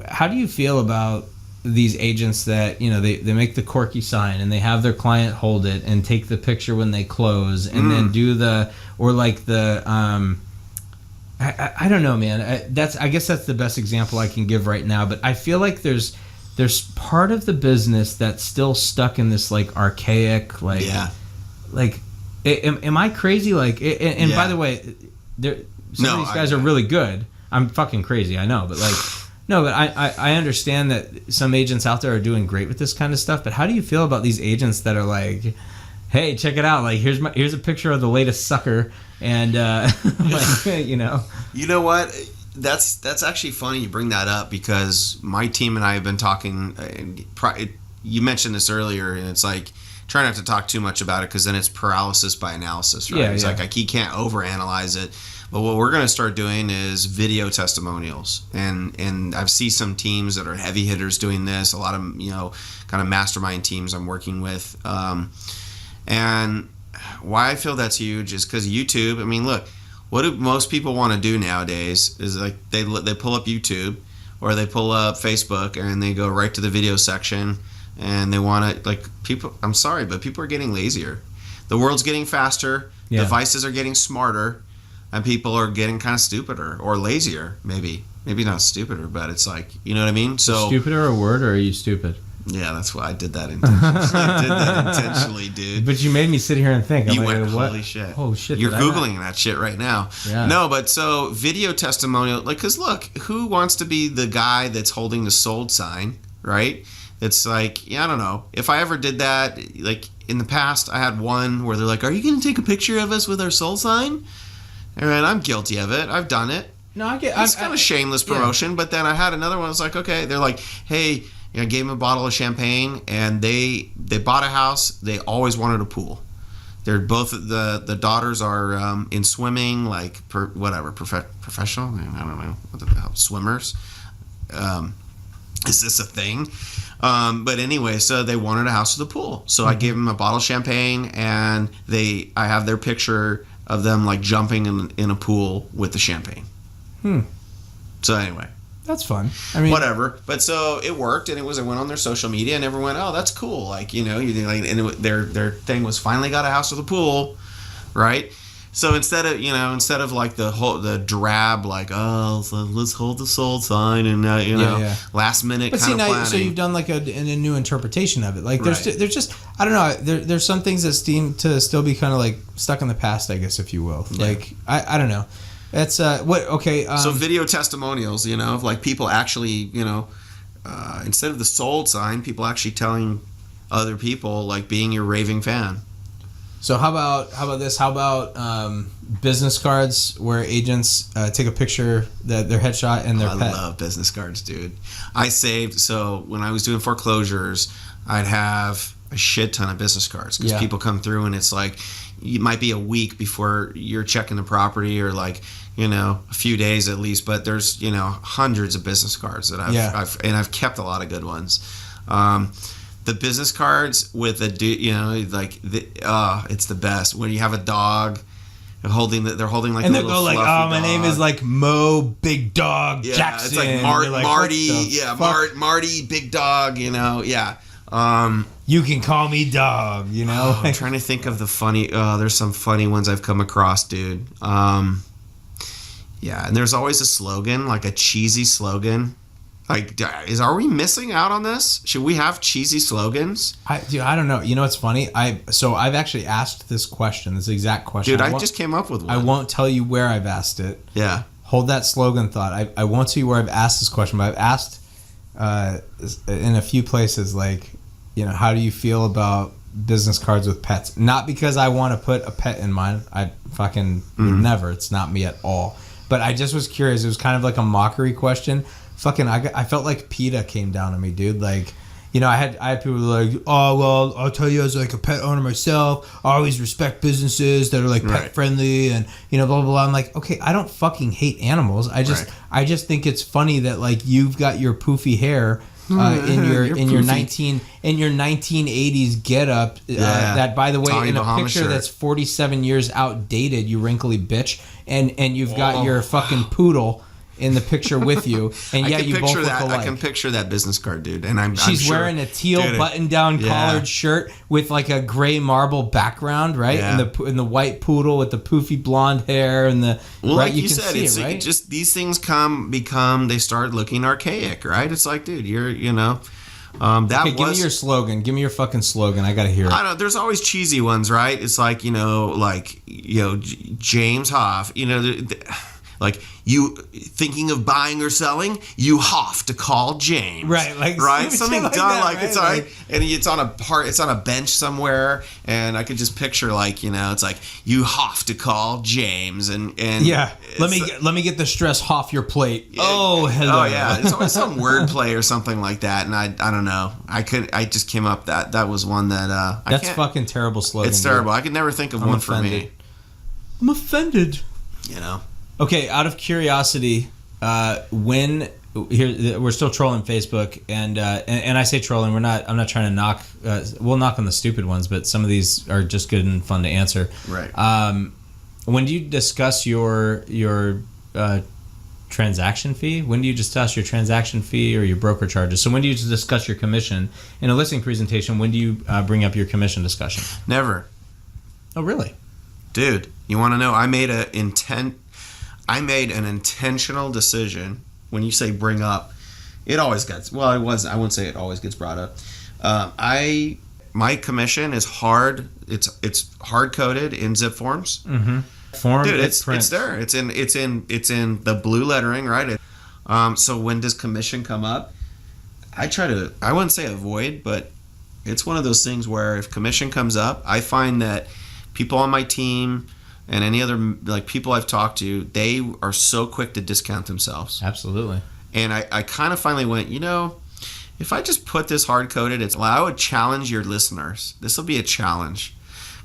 how do you feel about these agents that, you know, they make the quirky sign and they have their client hold it and take the picture when they close, and then do the, or like the I don't know, man. I guess that's the best example I can give right now, but I feel like there's part of the business that's still stuck in this like archaic, like am I crazy? Like, and by the way, some of these guys are really good. I'm fucking crazy, I know, but like no, but I understand that some agents out there are doing great with this kind of stuff, but how do you feel about these agents that are like, hey, check it out, like here's a picture of the latest sucker, and like, you know what, that's actually funny you bring that up, because my team and I have been talking, you mentioned this earlier, and it's like, try not to talk too much about it, because then it's paralysis by analysis, right? It's like you can't overanalyze it. But what we're going to start doing is video testimonials, and I've seen some teams that are heavy hitters doing this. A lot of kind of mastermind teams I'm working with, and why I feel that's huge is because YouTube. I mean, look, what do most people want to do nowadays is like they pull up YouTube or they pull up Facebook and they go right to the video section, and they want to, like, people. I'm sorry, but people are getting lazier. The world's getting faster. Devices are getting smarter. And people are getting kind of stupider or lazier, maybe not stupider, but it's like, you know what I mean? So stupider a word, or are you stupid? Yeah, that's why I did that intentionally. Dude. But you made me sit here and think. You went, holy shit! Oh shit! You're googling that shit right now. Yeah. No, but so video testimonial, like, because look, who wants to be the guy that's holding the sold sign, right? It's like, I don't know. If I ever did that, like in the past, I had one where they're like, "Are you going to take a picture of us with our sold sign?" And I'm guilty of it. I've done it. No, I get. It's kind of shameless promotion. But then I had another one. It's like, okay, they're like, hey, I gave them a bottle of champagne, and they bought a house. They always wanted a pool. They're both the daughters are in swimming, like professional. I don't know what the hell, swimmers. Is this a thing? But anyway, so they wanted a house with a pool. So I gave them a bottle of champagne, and I have their picture of them like jumping in a pool with the champagne. So anyway, that's fun. I mean, whatever. But so it worked, and it went on their social media, and everyone went, "Oh, that's cool!" Like, and their thing was finally got a house with a pool, right? So instead of like the drab, like, oh, so let's hold the sold sign, and last minute kind of planning. So you've done like a new interpretation of it. Like there's just, I don't know, there's some things that seem to still be kind of like stuck in the past, I guess, if you will. Yeah. Like I don't know. That's so video testimonials, of like people actually, instead of the sold sign, people actually telling other people, like, being your raving fan. So how about this? How about business cards where agents take a picture, their headshot and their pet? I love business cards, dude. So when I was doing foreclosures, I'd have a shit ton of business cards because people come through, and it's like, it might be a week before you're checking the property, or like, a few days at least, but there's, hundreds of business cards that I've kept a lot of good ones. The business cards with it's the best when you have a dog They're holding like and a they'll little go like, fluffy "Oh, my name dog. is like Mo Big Dog Jackson." It's like You're like, Marty. "What the Yeah, fuck? Marty Big Dog. Yeah. You can call me Dog. I'm trying to think of the funny. There's some funny ones I've come across, dude. Yeah, and there's always a slogan, like a cheesy slogan. Like, are we missing out on this? Should we have cheesy slogans? I don't know. You know what's funny? I've actually asked this question, this exact question. Dude, I just came up with one. I won't tell you where I've asked it. Yeah. Hold that slogan thought. I won't tell you where I've asked this question, but I've asked in a few places, like, how do you feel about business cards with pets? Not because I want to put a pet in mine. I fucking would never. It's not me at all. But I just was curious. It was kind of like a mockery question. I felt like PETA came down on me, dude. Like, I had people like, "Oh, well, I'll tell you, as like a pet owner myself, I always respect businesses that are like pet friendly and blah blah blah." I'm like, okay, I don't fucking hate animals. I just think it's funny that like you've got your poofy hair in your 1980s getup. That, by the way, Tommy in a Bahama picture shirt. that's 47 years outdated, you wrinkly bitch, and you've got your fucking poodle in the picture with you, and I can you both picture look alike. I can picture that business card, dude. And She's sure, wearing a teal button-down collared shirt with like a gray marble background, right? Yeah. And the white poodle with the poofy blonde hair and the like you can said, see it's it, right? just these things they start looking archaic, right? It's like, dude, give me your slogan. Give me your fucking slogan. I gotta hear it. I don't know. There's always cheesy ones, right? It's like, James Hoff, like, you thinking of buying or selling, you have to call James. Right, Something like done that, like right? it's all right. And it's on a bench somewhere, and I could just picture like, it's like, you have to call James and yeah. Let me get the stress off your plate. Yeah. Oh, hello. Oh yeah. It's always some wordplay or something like that, and I don't know. I just came up that was one that that's fucking terrible slogan. It's terrible. I could never think of one offended. for me. I'm offended. Okay, out of curiosity, we're still trolling Facebook, and I say trolling. I'm not trying to knock. We'll knock on the stupid ones, but some of these are just good and fun to answer. Right. When do you discuss your transaction fee? When do you discuss your transaction fee or your broker charges? So when do you discuss your commission in a listing presentation? When do you bring up your commission discussion? Never. Oh, really? Dude, you want to know? I made an intentional decision. When you say bring up, it always gets. Well, I wouldn't say it always gets brought up. My commission is hard. It's hard coded in zip forms. Mm-hmm. Form. Dude, it's there. It's in the blue lettering, right? So when does commission come up? I wouldn't say avoid, but it's one of those things where if commission comes up, I find that people on my team and any other like people I've talked to, they are so quick to discount themselves. Absolutely. And I kind of finally went, if I just put this hard coded, I would challenge your listeners. This will be a challenge.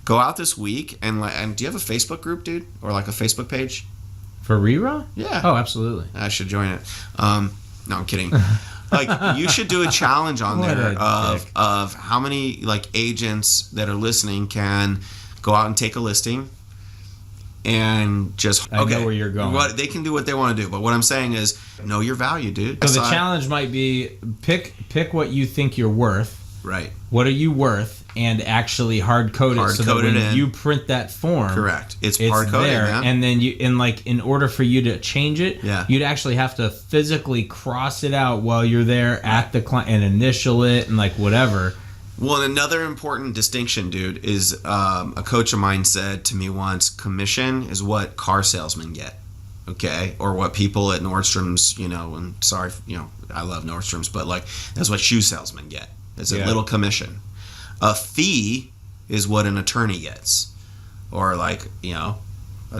Go out this week and do you have a Facebook group, dude, or like a Facebook page for RERAW? Yeah. Oh, absolutely. I should join it. No, I'm kidding. Like, you should do a challenge on there of how many like agents that are listening can go out and take a listing. And just I know where you're going. What they can do what they want to do, but what I'm saying is know your value, dude. So the challenge might be pick what you think you're worth. Right. What are you worth? And actually hard code it so that when you print that form, correct, it's hard coded there. Man. And then in order for you to change it, you'd actually have to physically cross it out while you're there at the client and initial it and like whatever. Well, another important distinction, dude, is a coach of mine said to me once, commission is what car salesmen get, okay? Or what people at Nordstrom's, and sorry, I love Nordstrom's, but like that's what shoe salesmen get. It's a little commission. A fee is what an attorney gets. Or like, a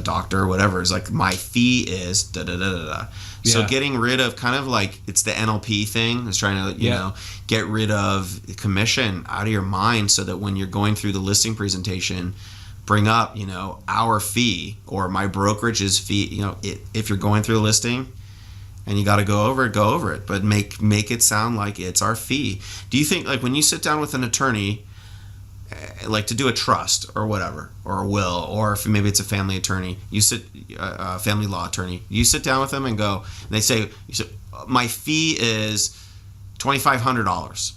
doctor or whatever is like, my fee is da-da-da-da-da. So getting rid of kind of like, it's the NLP thing. It's trying to, get rid of commission out of your mind so that when you're going through the listing presentation, bring up, our fee or my brokerage's fee. If you're going through a listing and you got to go over it. But make it sound like it's our fee. Do you think, like, when you sit down with an attorney like to do a trust or whatever, or a will, or if maybe it's a family attorney, family law attorney, you sit down with them and go, and they say, my fee is $2,500.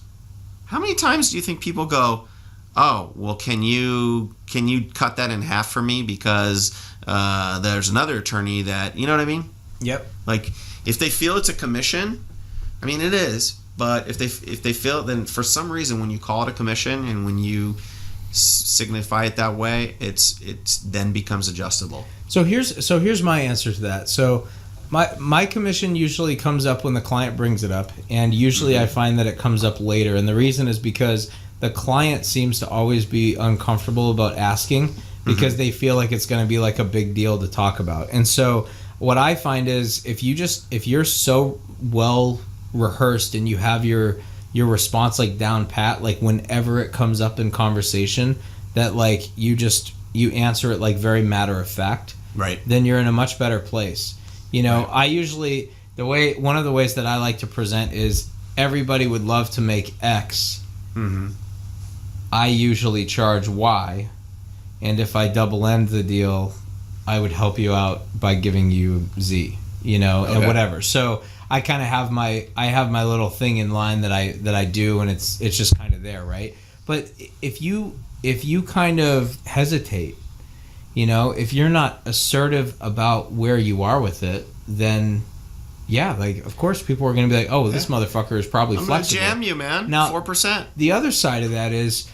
How many times do you think people go, oh, well, can you cut that in half for me because there's another attorney that, you know what I mean? Yep. Like, if they feel it's a commission, I mean, it is, but if they feel, then for some reason when you call it a commission and when you signify it that way, it's then becomes adjustable. So here's my answer to that. So my commission usually comes up when the client brings it up, and usually I find that it comes up later, and the reason is because the client seems to always be uncomfortable about asking because they feel like it's going to be like a big deal to talk about. And so what I find is if you're so well rehearsed and you have your response like down pat, like whenever it comes up in conversation, that like you answer it like very matter of fact, right? Then you're in a much better place. You know, right. I usually one of the ways that I like to present is everybody would love to make X. Mm-hmm. I usually charge Y, and if I double end the deal, I would help you out by giving you Z. You know, and whatever. So I kind of have my little thing in line that I do, and it's just kind of there, right? But if you kind of hesitate, you know, if you're not assertive about where you are with it, then yeah, like of course people are going to be like, oh, this motherfucker is probably flexible. I'm going to jam you, man. Now 4%. The other side of that is,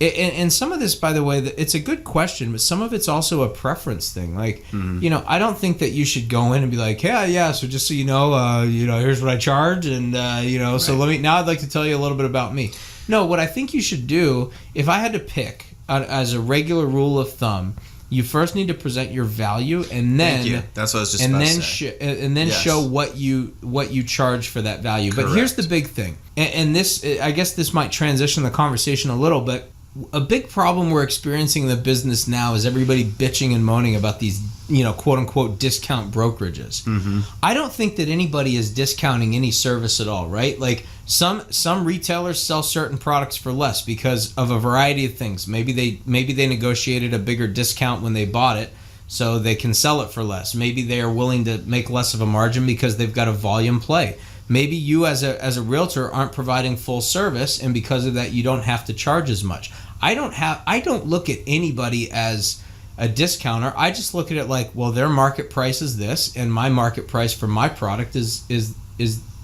and some of this, by the way, it's a good question, but some of it's also a preference thing. Like, you know, I don't think that you should go in and be like, yeah. So just so you know, here's what I charge, and right. So I'd like to tell you a little bit about me. No, what I think you should do, if I had to pick as a regular rule of thumb, you first need to present your value, and then Thank you. That's what I was just about to say. And then show what you charge for that value. Correct. But here's the big thing, and this, I guess this might transition the conversation a little, but a big problem we're experiencing in the business now is everybody bitching and moaning about these, you know, quote unquote discount brokerages. Mm-hmm. I don't think that anybody is discounting any service at all, right? Like some retailers sell certain products for less because of a variety of things. Maybe they negotiated a bigger discount when they bought it, so they can sell it for less. Maybe they are willing to make less of a margin because they've got a volume play. Maybe you as a realtor aren't providing full service, and because of that you don't have to charge as much. I don't look at anybody as a discounter. I just look at it like, well, their market price is this, and my market price for my product is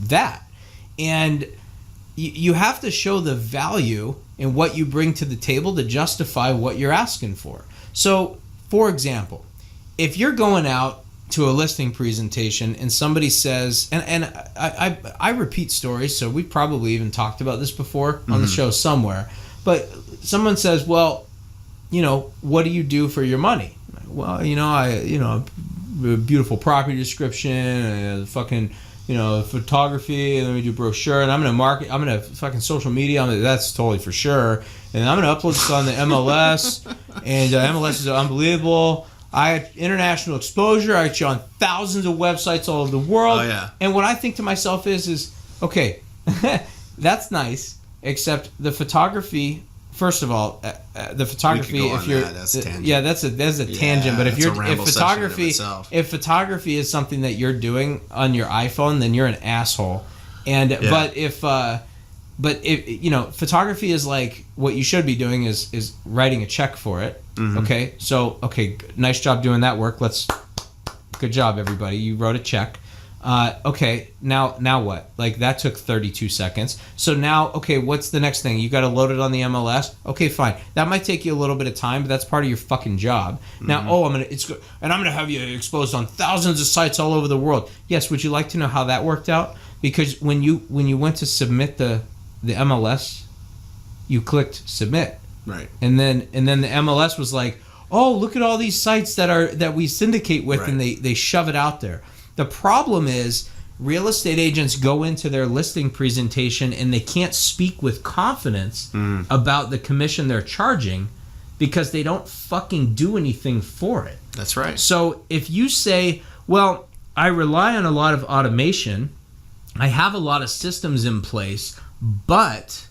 that. And you have to show the value in what you bring to the table to justify what you're asking for. So, for example, if you're going out to a listing presentation and somebody says, and I repeat stories, so we probably even talked about this before on the show somewhere, but someone says, well, you know, what do you do for your money? Well, a beautiful property description, fucking, photography, and then we do brochure, and I'm gonna fucking social media, that's totally for sure, and I'm gonna upload this on the MLS, and MLS is unbelievable. I had international exposure. I get you on thousands of websites all over the world. Oh, yeah. And what I think to myself is okay, that's nice, except the photography. First of all, the photography. If you're, that's a tangent. Yeah, that's a tangent. But if photography is something that you're doing on your iPhone, then you're an asshole. And but if photography is like, what you should be doing is writing a check for it. Mm-hmm. Okay, so nice job doing that work. Good job, everybody. You wrote a check. Okay, now what? Like, that took 32 seconds. So now, what's the next thing? You got to load it on the MLS. Okay, fine. That might take you a little bit of time, but that's part of your fucking job. Now, I'm gonna have you exposed on thousands of sites all over the world. Yes. Would you like to know how that worked out? Because when you went to submit the MLS, you clicked submit. Right. And then the MLS was like, oh, look at all these sites that we syndicate with, right. And they shove it out there. The problem is real estate agents go into their listing presentation and they can't speak with confidence about the commission they're charging because they don't fucking do anything for it. That's right. So if you say, well, I rely on a lot of automation, I have a lot of systems in place, but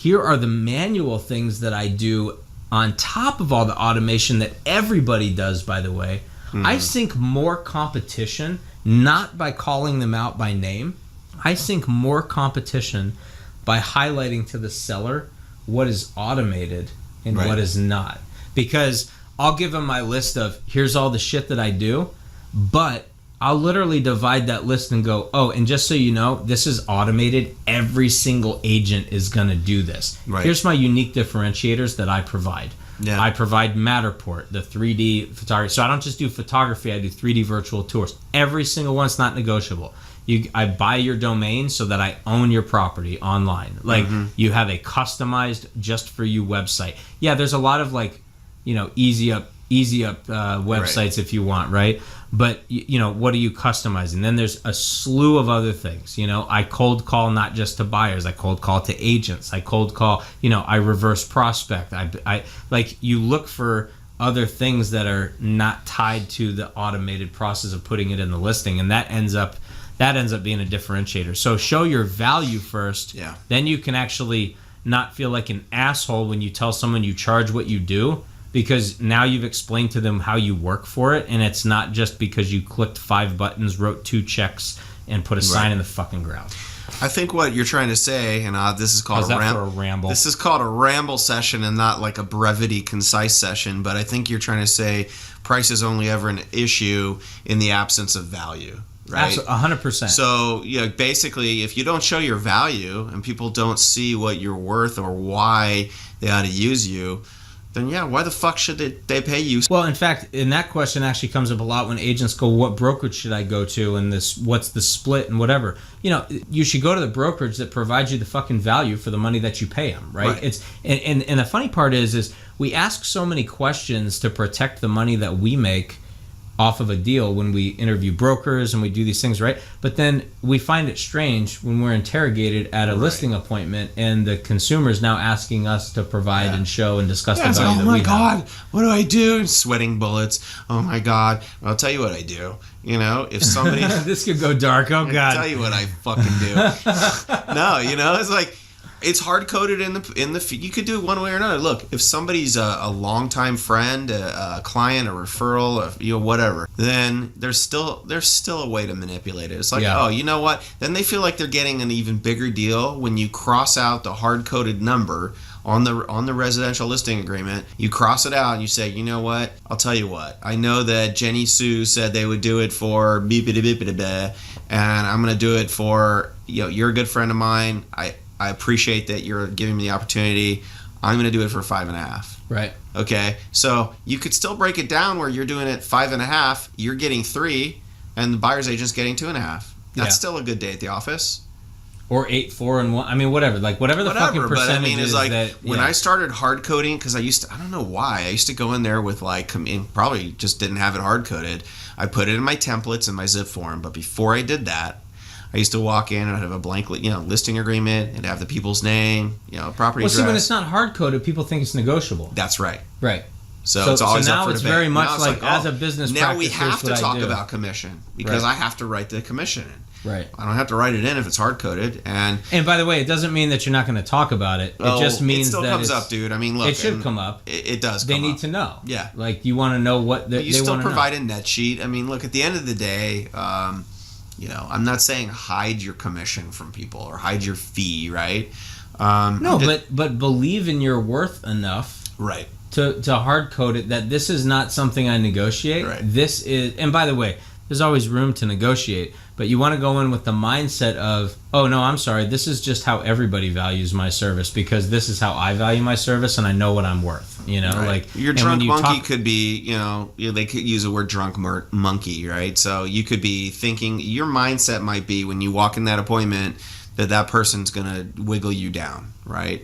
here are the manual things that I do on top of all the automation that everybody does, by the way. I sync more competition, not by calling them out by name. I sync more competition by highlighting to the seller what is automated and what is not. Because I'll give them my list of, here's all the shit that I do, but I'll literally divide that list and go, oh, and just so you know, this is automated. Every single agent is going to do this. Right. Here's my unique differentiators that I provide. Yeah. I provide Matterport, the 3D photography. So I don't just do photography, I do 3D virtual tours. Every single one's not negotiable. I buy your domain so that I own your property online. Like you have a customized just for you website. Yeah, there's a lot of like, easy up websites if you want, right? But what are you customizing? Then there's a slew of other things. I cold call not just to buyers. I cold call to agents. I cold call. I reverse prospect. I like you look for other things that are not tied to the automated process of putting it in the listing, and that ends up being a differentiator. So show your value first. Yeah. Then you can actually not feel like an asshole when you tell someone you charge what you do. Because now you've explained to them how you work for it, and it's not just because you clicked 5 buttons, wrote 2 checks, and put a sign in the fucking ground. I think what you're trying to say, and this is called a ramble. This is called a ramble session and not like a brevity, concise session. But I think you're trying to say price is only ever an issue in the absence of value. Right? 100%. So, basically, if you don't show your value and people don't see what you're worth or why they ought to use you, then why the fuck should they pay you? Well, in fact, that question actually comes up a lot when agents go, what brokerage should I go to, and what's the split and whatever. You should go to the brokerage that provides you the fucking value for the money that you pay them, right? It's and the funny part is we ask so many questions to protect the money that we make off of a deal when we interview brokers and we do these things, right? But then we find it strange when we're interrogated at a listing appointment and the consumer is now asking us to provide and show and discuss the value that we have. Oh my God, what do I do? Sweating bullets. Oh my God. Well, I'll tell you what I do. If somebody... This could go dark. Oh God. I'll tell you what I fucking do. No, it's like... It's hard coded in the. You could do it one way or another. Look, if somebody's a longtime friend, a client, a referral, whatever, then there's still a way to manipulate it. It's like, oh, you know what? Then they feel like they're getting an even bigger deal when you cross out the hard coded number on the residential listing agreement. You cross it out and you say, you know what? I'll tell you what. I know that Jenny Sue said they would do it for beep-a-da-beep-a-da-ba, and I'm going to do it for you're a good friend of mine. I appreciate that you're giving me the opportunity. I'm going to do it for 5.5. Right. Okay. So you could still break it down where you're doing it 5.5. You're getting 3, and the buyer's agent's getting 2.5. That's still a good day at the office. Or 8, 4, and 1. I mean, whatever. Like whatever the fucking percentage but I mean, is. Like that, when I started hard coding, because I don't know why. I used to go in there with probably just didn't have it hard coded. I put it in my templates in my zip form, but before I did that, I used to walk in and I'd have a blank, listing agreement and have the people's name, property address. See, when it's not hard coded, people think it's negotiable. That's right. Right. So it's always now up for it's debate. very much like as a business practice. Now we have to talk about commission because I have to write the commission in. Right. I don't have to write it in if it's hard coded. And by the way, it doesn't mean that you're not going to talk about it. It just means that it still comes up, dude. I mean, look, it should come up. It does. They need to know. Yeah. Like you want to know what they want to know. You still provide a net sheet. I mean, look, at the end of the day. I'm not saying hide your commission from people or hide your fee, right? But believe in your worth enough, right, to hard code it that this is not something I negotiate. Right. This is, and by the way, there's always room to negotiate, but you want to go in with the mindset of, oh no, I'm sorry, this is just how everybody values my service because this is how I value my service and I know what I'm worth. Right. Like your drunk monkey could be, they could use the word drunk monkey, right? So you could be thinking your mindset might be when you walk in that appointment that person's gonna wiggle you down, right?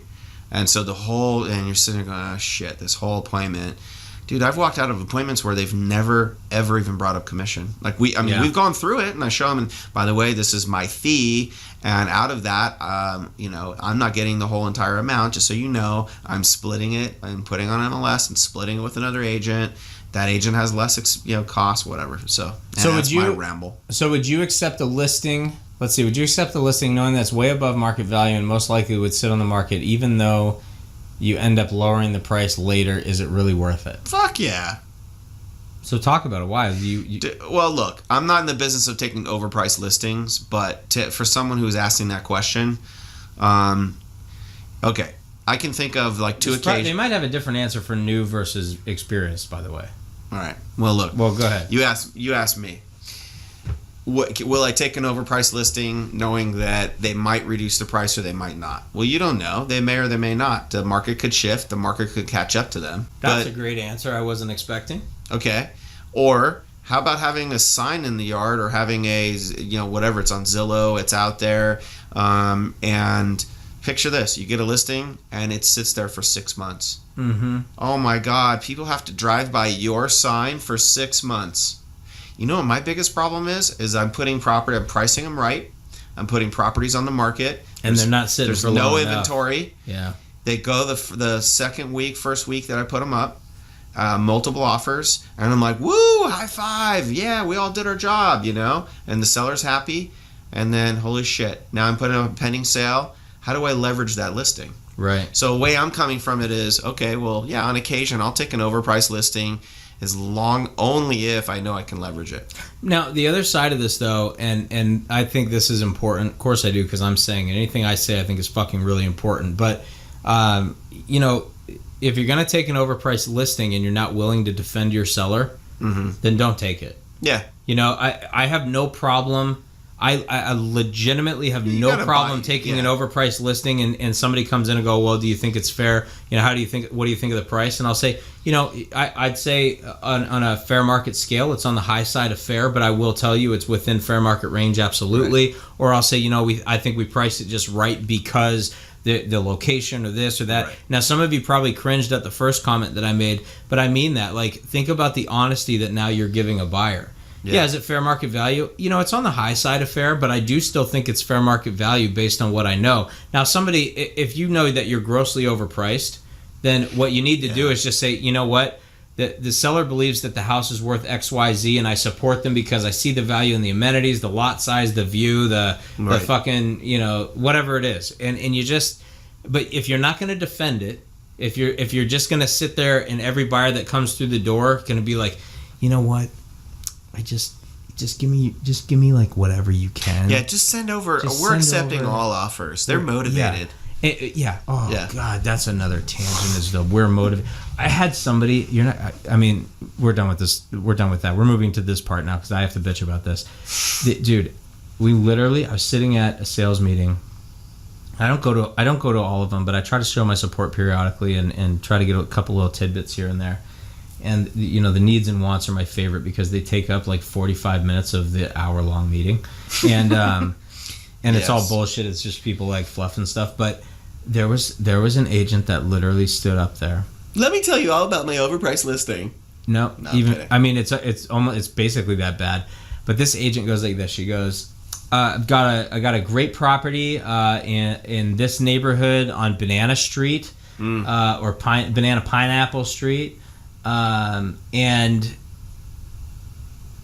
And so and you're sitting there going, oh shit, this whole appointment. Dude, I've walked out of appointments where they've never, ever even brought up commission. Like we've gone through it, and I show them, and by the way, this is my fee, and out of that, I'm not getting the whole entire amount. Just so you know, I'm splitting it. I'm putting on MLS and splitting it with another agent. That agent has less, cost, whatever. So that's my ramble. So would you accept a listing Let's see. Would you accept the listing knowing that's way above market value and most likely would sit on the market even though you end up lowering the price later? Is it really worth it? Fuck yeah. So talk about it. Why? Well, look, I'm not in the business of taking overpriced listings, but for someone who's asking that question, okay, I can think of like two occasions. They might have a different answer for new versus experienced, by the way. All right. Well, look. Well, go ahead. You asked me. Will I take an overpriced listing knowing that they might reduce the price or they might not? Well, you don't know. They may or they may not. The market could shift. The market could catch up to them. That's a great answer I wasn't expecting. Okay. Or how about having a sign in the yard or having whatever, it's on Zillow, it's out there, and picture this. You get a listing and it sits there for 6 months. Mm-hmm. Oh my God. People have to drive by your sign for 6 months. You know what my biggest problem is I'm pricing them right. I'm putting properties on the market. And they're not sitting for long enough. There's no inventory. Yeah. They go the second week, first week that I put them up, multiple offers. And I'm like, woo, high five. Yeah, we all did our job, And the seller's happy. And then, holy shit, now I'm putting up a pending sale. How do I leverage that listing? Right. So the way I'm coming from it is, okay, well, yeah, on occasion I'll take an overpriced listing only if I know I can leverage it. Now, the other side of this, though, and I think this is important. Of course I do, because I'm saying it. Anything I say I think is fucking really important. But, if you're going to take an overpriced listing and you're not willing to defend your seller, then don't take it. Yeah. I have no problem. I legitimately have no problem taking an overpriced listing and somebody comes in and go, well, do you think it's fair? What do you think of the price? And I'll say, I'd say on a fair market scale, it's on the high side of fair, but I will tell you it's within fair market range, absolutely. Right. Or I'll say, I think we priced it just right because the location or this or that. Right. Now, some of you probably cringed at the first comment that I made, but I mean that. Like, think about the honesty that now you're giving a buyer. Yeah, is it fair market value? It's on the high side of fair, but I do still think it's fair market value based on what I know. Now, if you know that you're grossly overpriced, then what you need to do is just say, you know what? The seller believes that the house is worth X, Y, Z, and I support them because I see the value in the amenities, the lot size, the view, the fucking, whatever it is. And you just, but if you're not going to defend it, if you're just going to sit there and every buyer that comes through the door going to be like, you know what? I just give me like whatever you can. Yeah, just send over. We're accepting all offers. They're motivated. Yeah. God, that's another tangent. Is we're motivated. I had somebody. We're done with this. We're done with that. We're moving to this part now because I have to bitch about this. Dude, I was sitting at a sales meeting. I don't go to all of them, but I try to show my support periodically and try to get a couple little tidbits here and there. And the needs and wants are my favorite because they take up like 45 minutes of the hour-long meeting, and it's all bullshit. It's just people like fluff and stuff. But there was an agent that literally stood up there. Let me tell you all about my overpriced listing. No, it's basically that bad. But this agent goes like this. She goes, I got a great property in this neighborhood on Banana Street or Pineapple Street.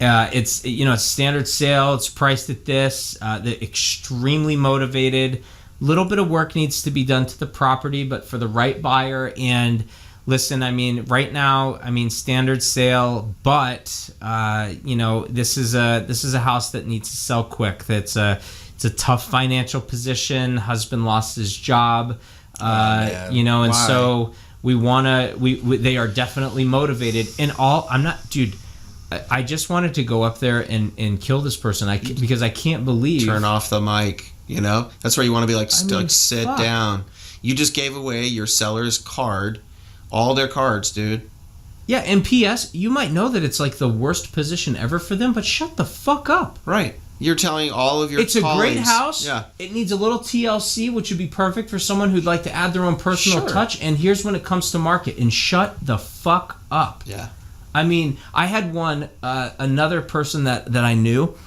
It's standard sale. It's priced at this. They're extremely motivated. Little bit of work needs to be done to the property, but for the right buyer. And listen, right now, standard sale, but this is a house that needs to sell quick. It's a tough financial position. Husband lost his job. So. They are definitely motivated. And I just wanted to go up there and kill this person because I can't believe. Turn off the mic, That's where you want to be like, sit down. You just gave away your seller's card, all their cards, dude. Yeah, and P.S., you might know that it's like the worst position ever for them, but shut the fuck up. Right. You're telling all of your It's colleagues, a great house. Yeah. It needs a little TLC, which would be perfect for someone who'd like to add their own personal touch. And here's when it comes to market. And shut the fuck up. Yeah. I had another person that I knew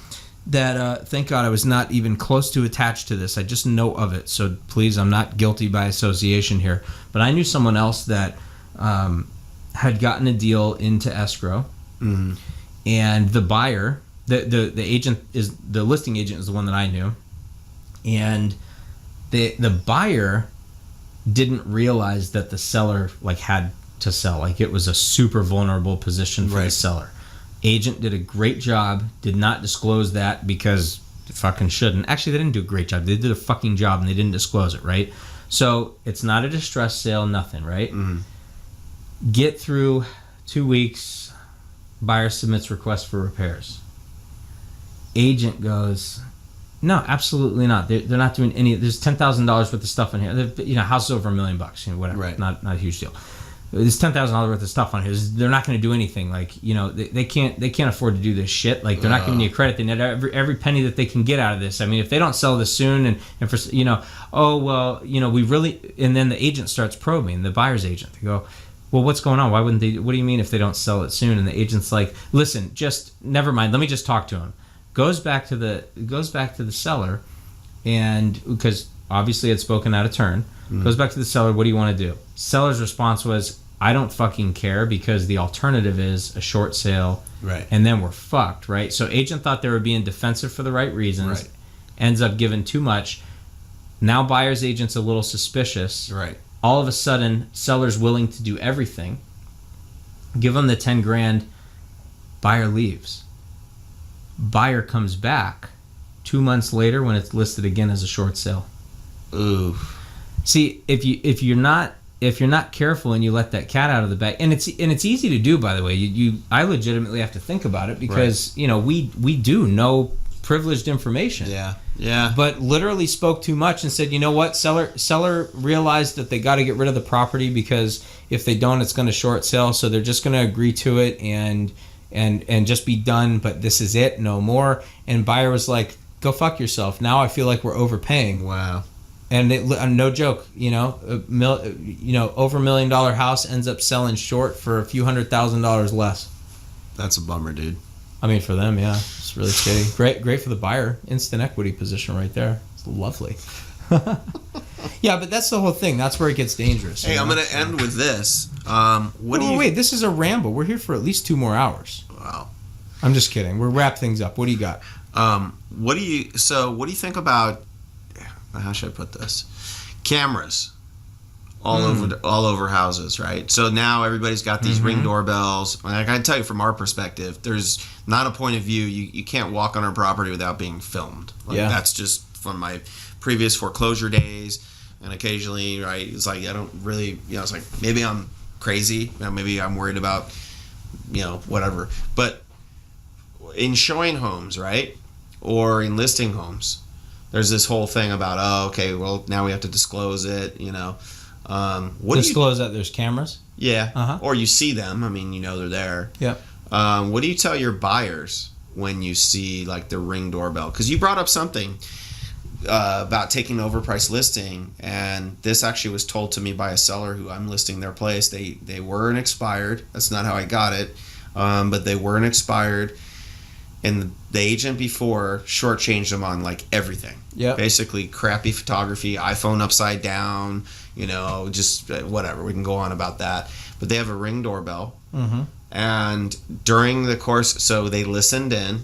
that, thank God I was not even close to attached to this. I just know of it. So please, I'm not guilty by association here. But I knew someone else that had gotten a deal into escrow. Mm-hmm. And the buyer the agent is the listing agent is the one that I knew, and the buyer didn't realize that the seller like had to sell. Like it was a super vulnerable position for the seller. Agent did a great job, did not disclose that because they fucking shouldn't. Actually, they didn't do a great job. They did a fucking job and they didn't disclose it, right? So it's not a distress sale, nothing, right? Get through 2 weeks, buyer submits request for repairs. Agent goes, no, absolutely not. They're not doing any. There's $10,000 worth of stuff in here. House is over $1 million, whatever. Right. Not a huge deal. There's $10,000 worth of stuff on here. They're not going to do anything. Like they can't afford to do this shit. Like they're not giving you credit. They need every penny that they can get out of this. I mean, if they don't sell this soon, and for we really. And then the agent starts probing, the buyer's agent. They go, well, what's going on? Why wouldn't they? What do you mean if they don't sell it soon? And the agent's like, listen, just never mind. Let me just talk to him. Goes back to the seller, and because obviously had spoken out of turn, goes back to the seller. What do you want to do? Seller's response was, I don't fucking care because the alternative is a short sale, right? And then we're fucked, right? So agent thought they were being defensive for the right reasons, right. Ends up giving too much. Now buyer's agent's a little suspicious, right? All of a sudden, seller's willing to do everything. Give them the 10 grand. Buyer leaves. Buyer comes back 2 months later when it's listed again as a short sale. Ooh. See, if you're not careful and you let that cat out of the bag, and it's easy to do, by the way. I legitimately have to think about it because we do know privileged information. Yeah. But literally spoke too much and said, you know what, seller realized that they got to get rid of the property because if they don't, it's going to short sale. So they're just going to agree to it and just be done. But this is it, no more. And buyer was like, go fuck yourself. Now I feel like we're overpaying. Wow. And no joke, over $1 million house ends up selling short for a few $100,000 less. That's a bummer, dude. I mean, for them, yeah, it's really shitty. Great for the buyer. Instant equity position right there. It's lovely. Yeah, but that's the whole thing. That's where it gets dangerous. Hey, I'm going to end with this. Wait, this is a ramble. We're here for at least 2 more hours. Wow. I'm just kidding. We'll wrap things up. What do you got? What do you think about, how should I put this? Cameras all over houses, right? So now everybody's got these Ring doorbells. Like I can tell you from our perspective, there's not a point of view. You can't walk on our property without being filmed. That's just from my previous foreclosure days, and occasionally, right? It's like I don't really, it's like maybe I'm crazy, maybe I'm worried about, whatever. But in showing homes, right, or in listing homes, there's this whole thing about now we have to disclose it, disclose that there's cameras? Yeah. Or you see them. I mean, they're there. Yeah. What do you tell your buyers when you see like the Ring doorbell? Because you brought up something about taking overpriced listing, and this actually was told to me by a seller who I'm listing their place. They weren't expired. That's not how I got it, but they weren't expired. And the agent before shortchanged them on like everything. Yeah. Basically crappy photography, iPhone upside down, just whatever. We can go on about that. But they have a Ring doorbell. Mm-hmm. And during the course, so they listened in,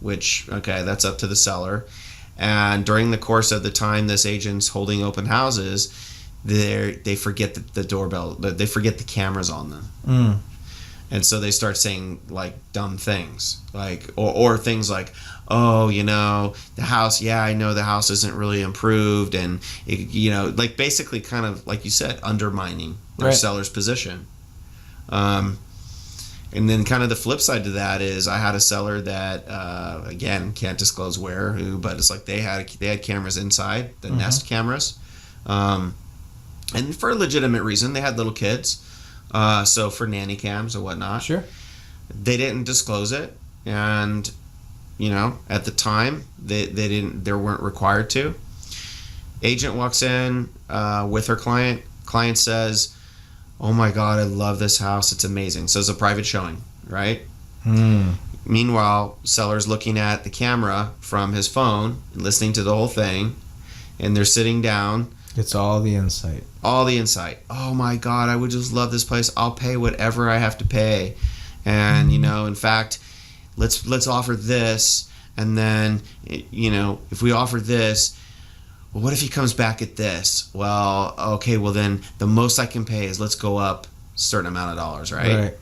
which, that's up to the seller. And during the course of the time this agent's holding open houses, they forget the doorbell, they forget the cameras on them. Mm. And so they start saying like dumb things, like or things like, the house. Yeah, I know the house isn't really improved, and like basically kind of like you said, undermining their seller's position. And then kind of the flip side to that is I had a seller that again can't disclose who, but it's like they had cameras inside the Nest cameras, and for a legitimate reason they had little kids. So for nanny cams or whatnot, sure, they didn't disclose it, and at the time they weren't required to. Agent walks in with her client. Client says, "Oh my God, I love this house. It's amazing." So it's a private showing, right? Meanwhile, seller's looking at the camera from his phone and listening to the whole thing, and they're sitting down. It's all the insight. All the insight. Oh my God, I would just love this place. I'll pay whatever I have to pay. And, in fact, let's offer this, and then, you know, if we offer this, well, what if he comes back at this? Well, okay, well then the most I can pay is let's go up a certain amount of dollars, right?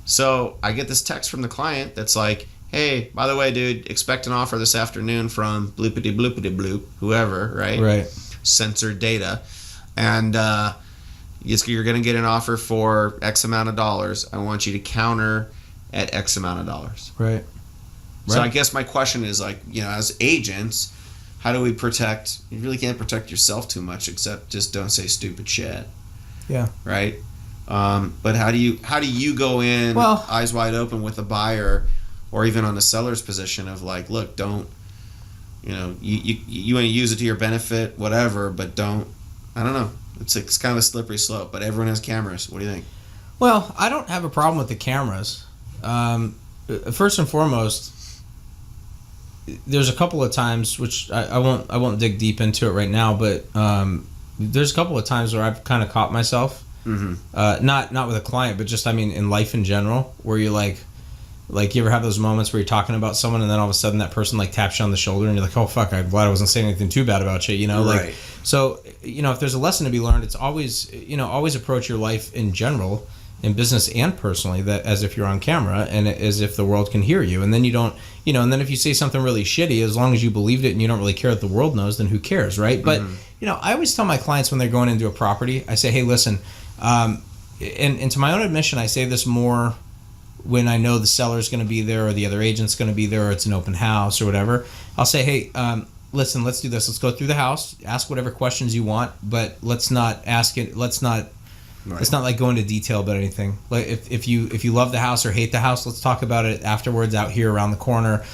So I get this text from the client that's like, hey, by the way, dude, expect an offer this afternoon from bloopity bloopity bloop, whoever, right? Censored data. And you're going to get an offer for X amount of dollars. I want you to counter at X amount of dollars. Right. So I guess my question is, like, you know, as agents, how do we protect? You really can't protect yourself too much, except just don't say stupid shit. Yeah. Right. But how do you go in eyes wide open with a buyer, or even on the seller's position of like, look, don't, you know, you want to use it to your benefit, whatever, but don't. I don't know. It's kind of a slippery slope. But everyone has cameras. What do you think? Well, I don't have a problem with the cameras. First and foremost, there's a couple of times, which I won't dig deep into it right now, but there's a couple of times where I've kind of caught myself, not with a client, but just, I mean, in life in general, where you're like you ever have those moments where you're talking about someone and then all of a sudden that person like taps you on the shoulder and you're like, oh fuck, I'm glad I wasn't saying anything too bad about you, you know? Like, so, you know, if there's a lesson to be learned, it's always, you know, always approach your life in general, in business and personally, that as if you're on camera and as if the world can hear you. And then you don't, you know, and then if you say something really shitty, as long as you believed it and you don't really care what the world knows, then who cares, right? But, you know, I always tell my clients when they're going into a property, I say, hey, listen, and to my own admission, I say this more when I know the seller's going to be there or the other agent's going to be there or it's an open house or whatever. I'll say, hey, listen, let's do this. Let's go through the house, ask whatever questions you want, but let's not ask it. Let's not like go into detail about anything. Like if you love the house or hate the house, let's talk about it afterwards out here around the corner,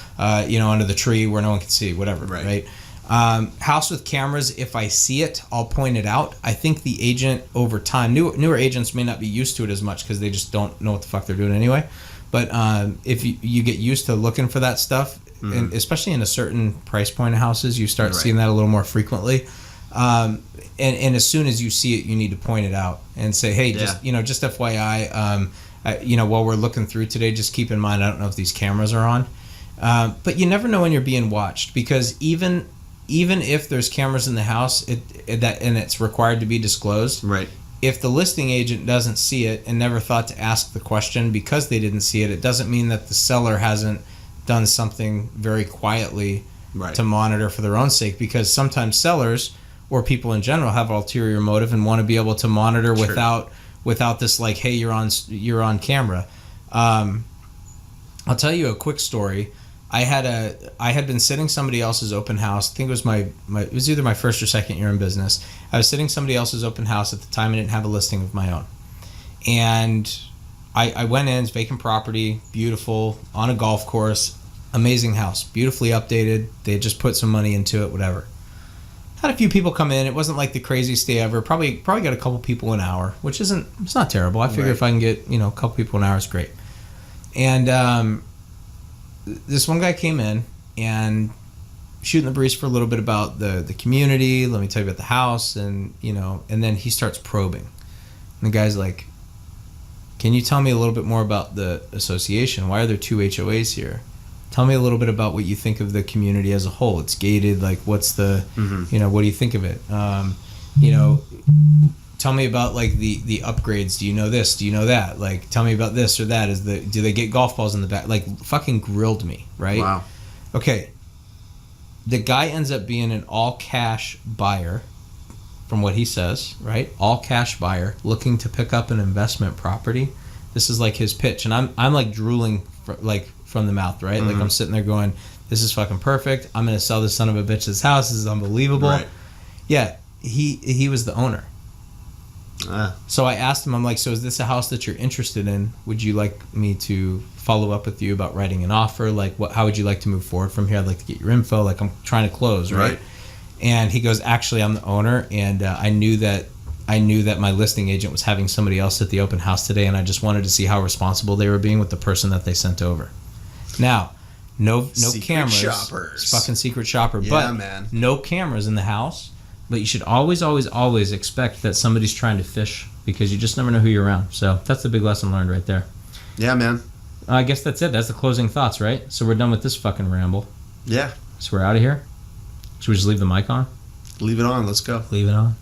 you know, under the tree where no one can see, whatever, right? House with cameras, if I see it, I'll point it out. I think the agent over time, newer agents may not be used to it as much because they just don't know what the fuck they're doing anyway. But if you get used to looking for that stuff, and especially in a certain price point of houses, you start seeing that a little more frequently. And as soon as you see it, you need to point it out and say, hey, just FYI, you know, while we're looking through today, just keep in mind, I don't know if these cameras are on. But you never know when you're being watched, because even if there's cameras in the house and it's required to be disclosed, if the listing agent doesn't see it and never thought to ask the question because they didn't see it, it doesn't mean that the seller hasn't done something very quietly to monitor for their own sake, because sometimes sellers or people in general have ulterior motive and want to be able to monitor without this, like, hey, you're on camera. I'll tell you a quick story. I had been sitting somebody else's open house. I think it was it was either my first or second year in business. I was sitting somebody else's open house at the time. I didn't have a listing of my own, and I went in. It's vacant property, beautiful, on a golf course, amazing house, beautifully updated. They had just put some money into it, whatever. Had a few people come in. It wasn't like the craziest day ever. Probably got a couple people an hour, which it's not terrible. I figure if I can get, you know, a couple people an hour, it's great. And this one guy came in and shooting the breeze for a little bit about the community. Let me tell you about the house, and you know, and then he starts probing. And the guy's like, "Can you tell me a little bit more about the association? Why are there 2 HOAs here? Tell me a little bit about what you think of the community as a whole. It's gated. Like, what's the, you know, what do you think of it? You know, tell me about like the upgrades. Do you know this? Do you know that? Like, tell me about this or that. Do they get golf balls in the back? Like, fucking grilled me, right? Wow. Okay. The guy ends up being an all cash buyer, from what he says, right? All cash buyer looking to pick up an investment property. This is like his pitch, and I'm like drooling from the mouth, right? Like, I'm sitting there going, this is fucking perfect. I'm gonna sell this son of a bitch's house. This is unbelievable. Right. Yeah, he was the owner. So I asked him, I'm like, so is this a house that you're interested in? Would you like me to follow up with you about writing an offer? Like, how would you like to move forward from here? I'd like to get your info. Like, I'm trying to close, right? And he goes, actually, I'm the owner, and I knew that my listing agent was having somebody else at the open house today, and I just wanted to see how responsible they were being with the person that they sent over. Now, no cameras. Shoppers. It's fucking secret shopper. Yeah, but man. No cameras in the house. But you should always, always, always expect that somebody's trying to fish, because you just never know who you're around. So that's the big lesson learned right there. Yeah, man. I guess that's it. That's the closing thoughts, right? So we're done with this fucking ramble. Yeah. So we're out of here. Should we just leave the mic on? Leave it on. Let's go. Leave it on.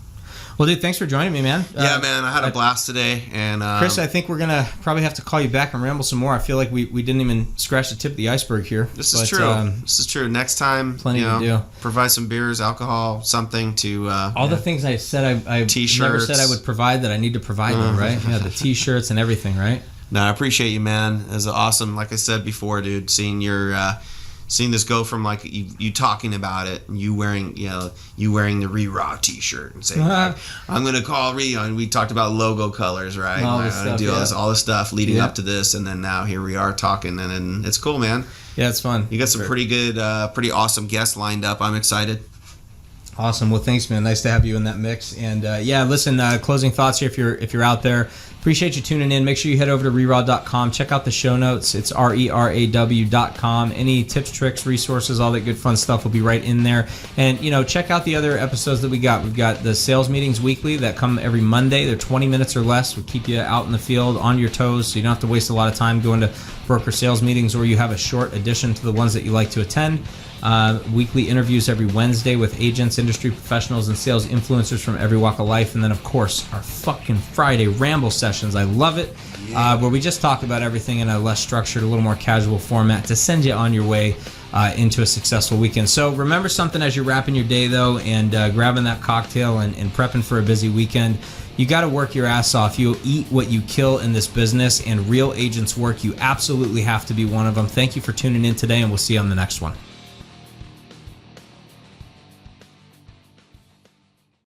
Well, dude, thanks for joining me, man. Yeah, man, I had a blast today. And Chris, I think we're going to probably have to call you back and ramble some more. I feel like we didn't even scratch the tip of the iceberg here. This is true. This is true. Next time, plenty to do. Provide some beers, alcohol, something to... all the things I said I T-shirts. Never said I would provide that I need to provide them, right? Yeah, the T-shirts and everything, right? No, I appreciate you, man. It was awesome. Like I said before, dude, seeing this go from like you talking about it and you wearing the RERAW T-shirt and saying I'm gonna call RERAW, and we talked about logo colors, right? All this stuff leading up to this, and then now here we are talking, and it's cool, man. Yeah, it's fun. You got some pretty good, pretty awesome guests lined up. I'm excited. Awesome. Well, thanks, man. Nice to have you in that mix. And listen, closing thoughts here if you're out there. Appreciate you tuning in. Make sure you head over to reraw.com. Check out the show notes. It's RERAW.com. Any tips, tricks, resources, all that good fun stuff will be right in there. And, check out the other episodes that we got. We've got the sales meetings weekly that come every Monday. They're 20 minutes or less. We keep you out in the field on your toes so you don't have to waste a lot of time going to broker sales meetings, or you have a short addition to the ones that you like to attend. Weekly interviews every Wednesday with agents, industry professionals, and sales influencers from every walk of life. And then, of course, our fucking Friday ramble sessions. I love it. Where we just talk about everything in a less structured, a little more casual format to send you on your way into a successful weekend. So remember something as you're wrapping your day, though, and grabbing that cocktail and prepping for a busy weekend. You got to work your ass off. You'll eat what you kill in this business, and real agents work. You absolutely have to be one of them. Thank you for tuning in today, and we'll see you on the next one.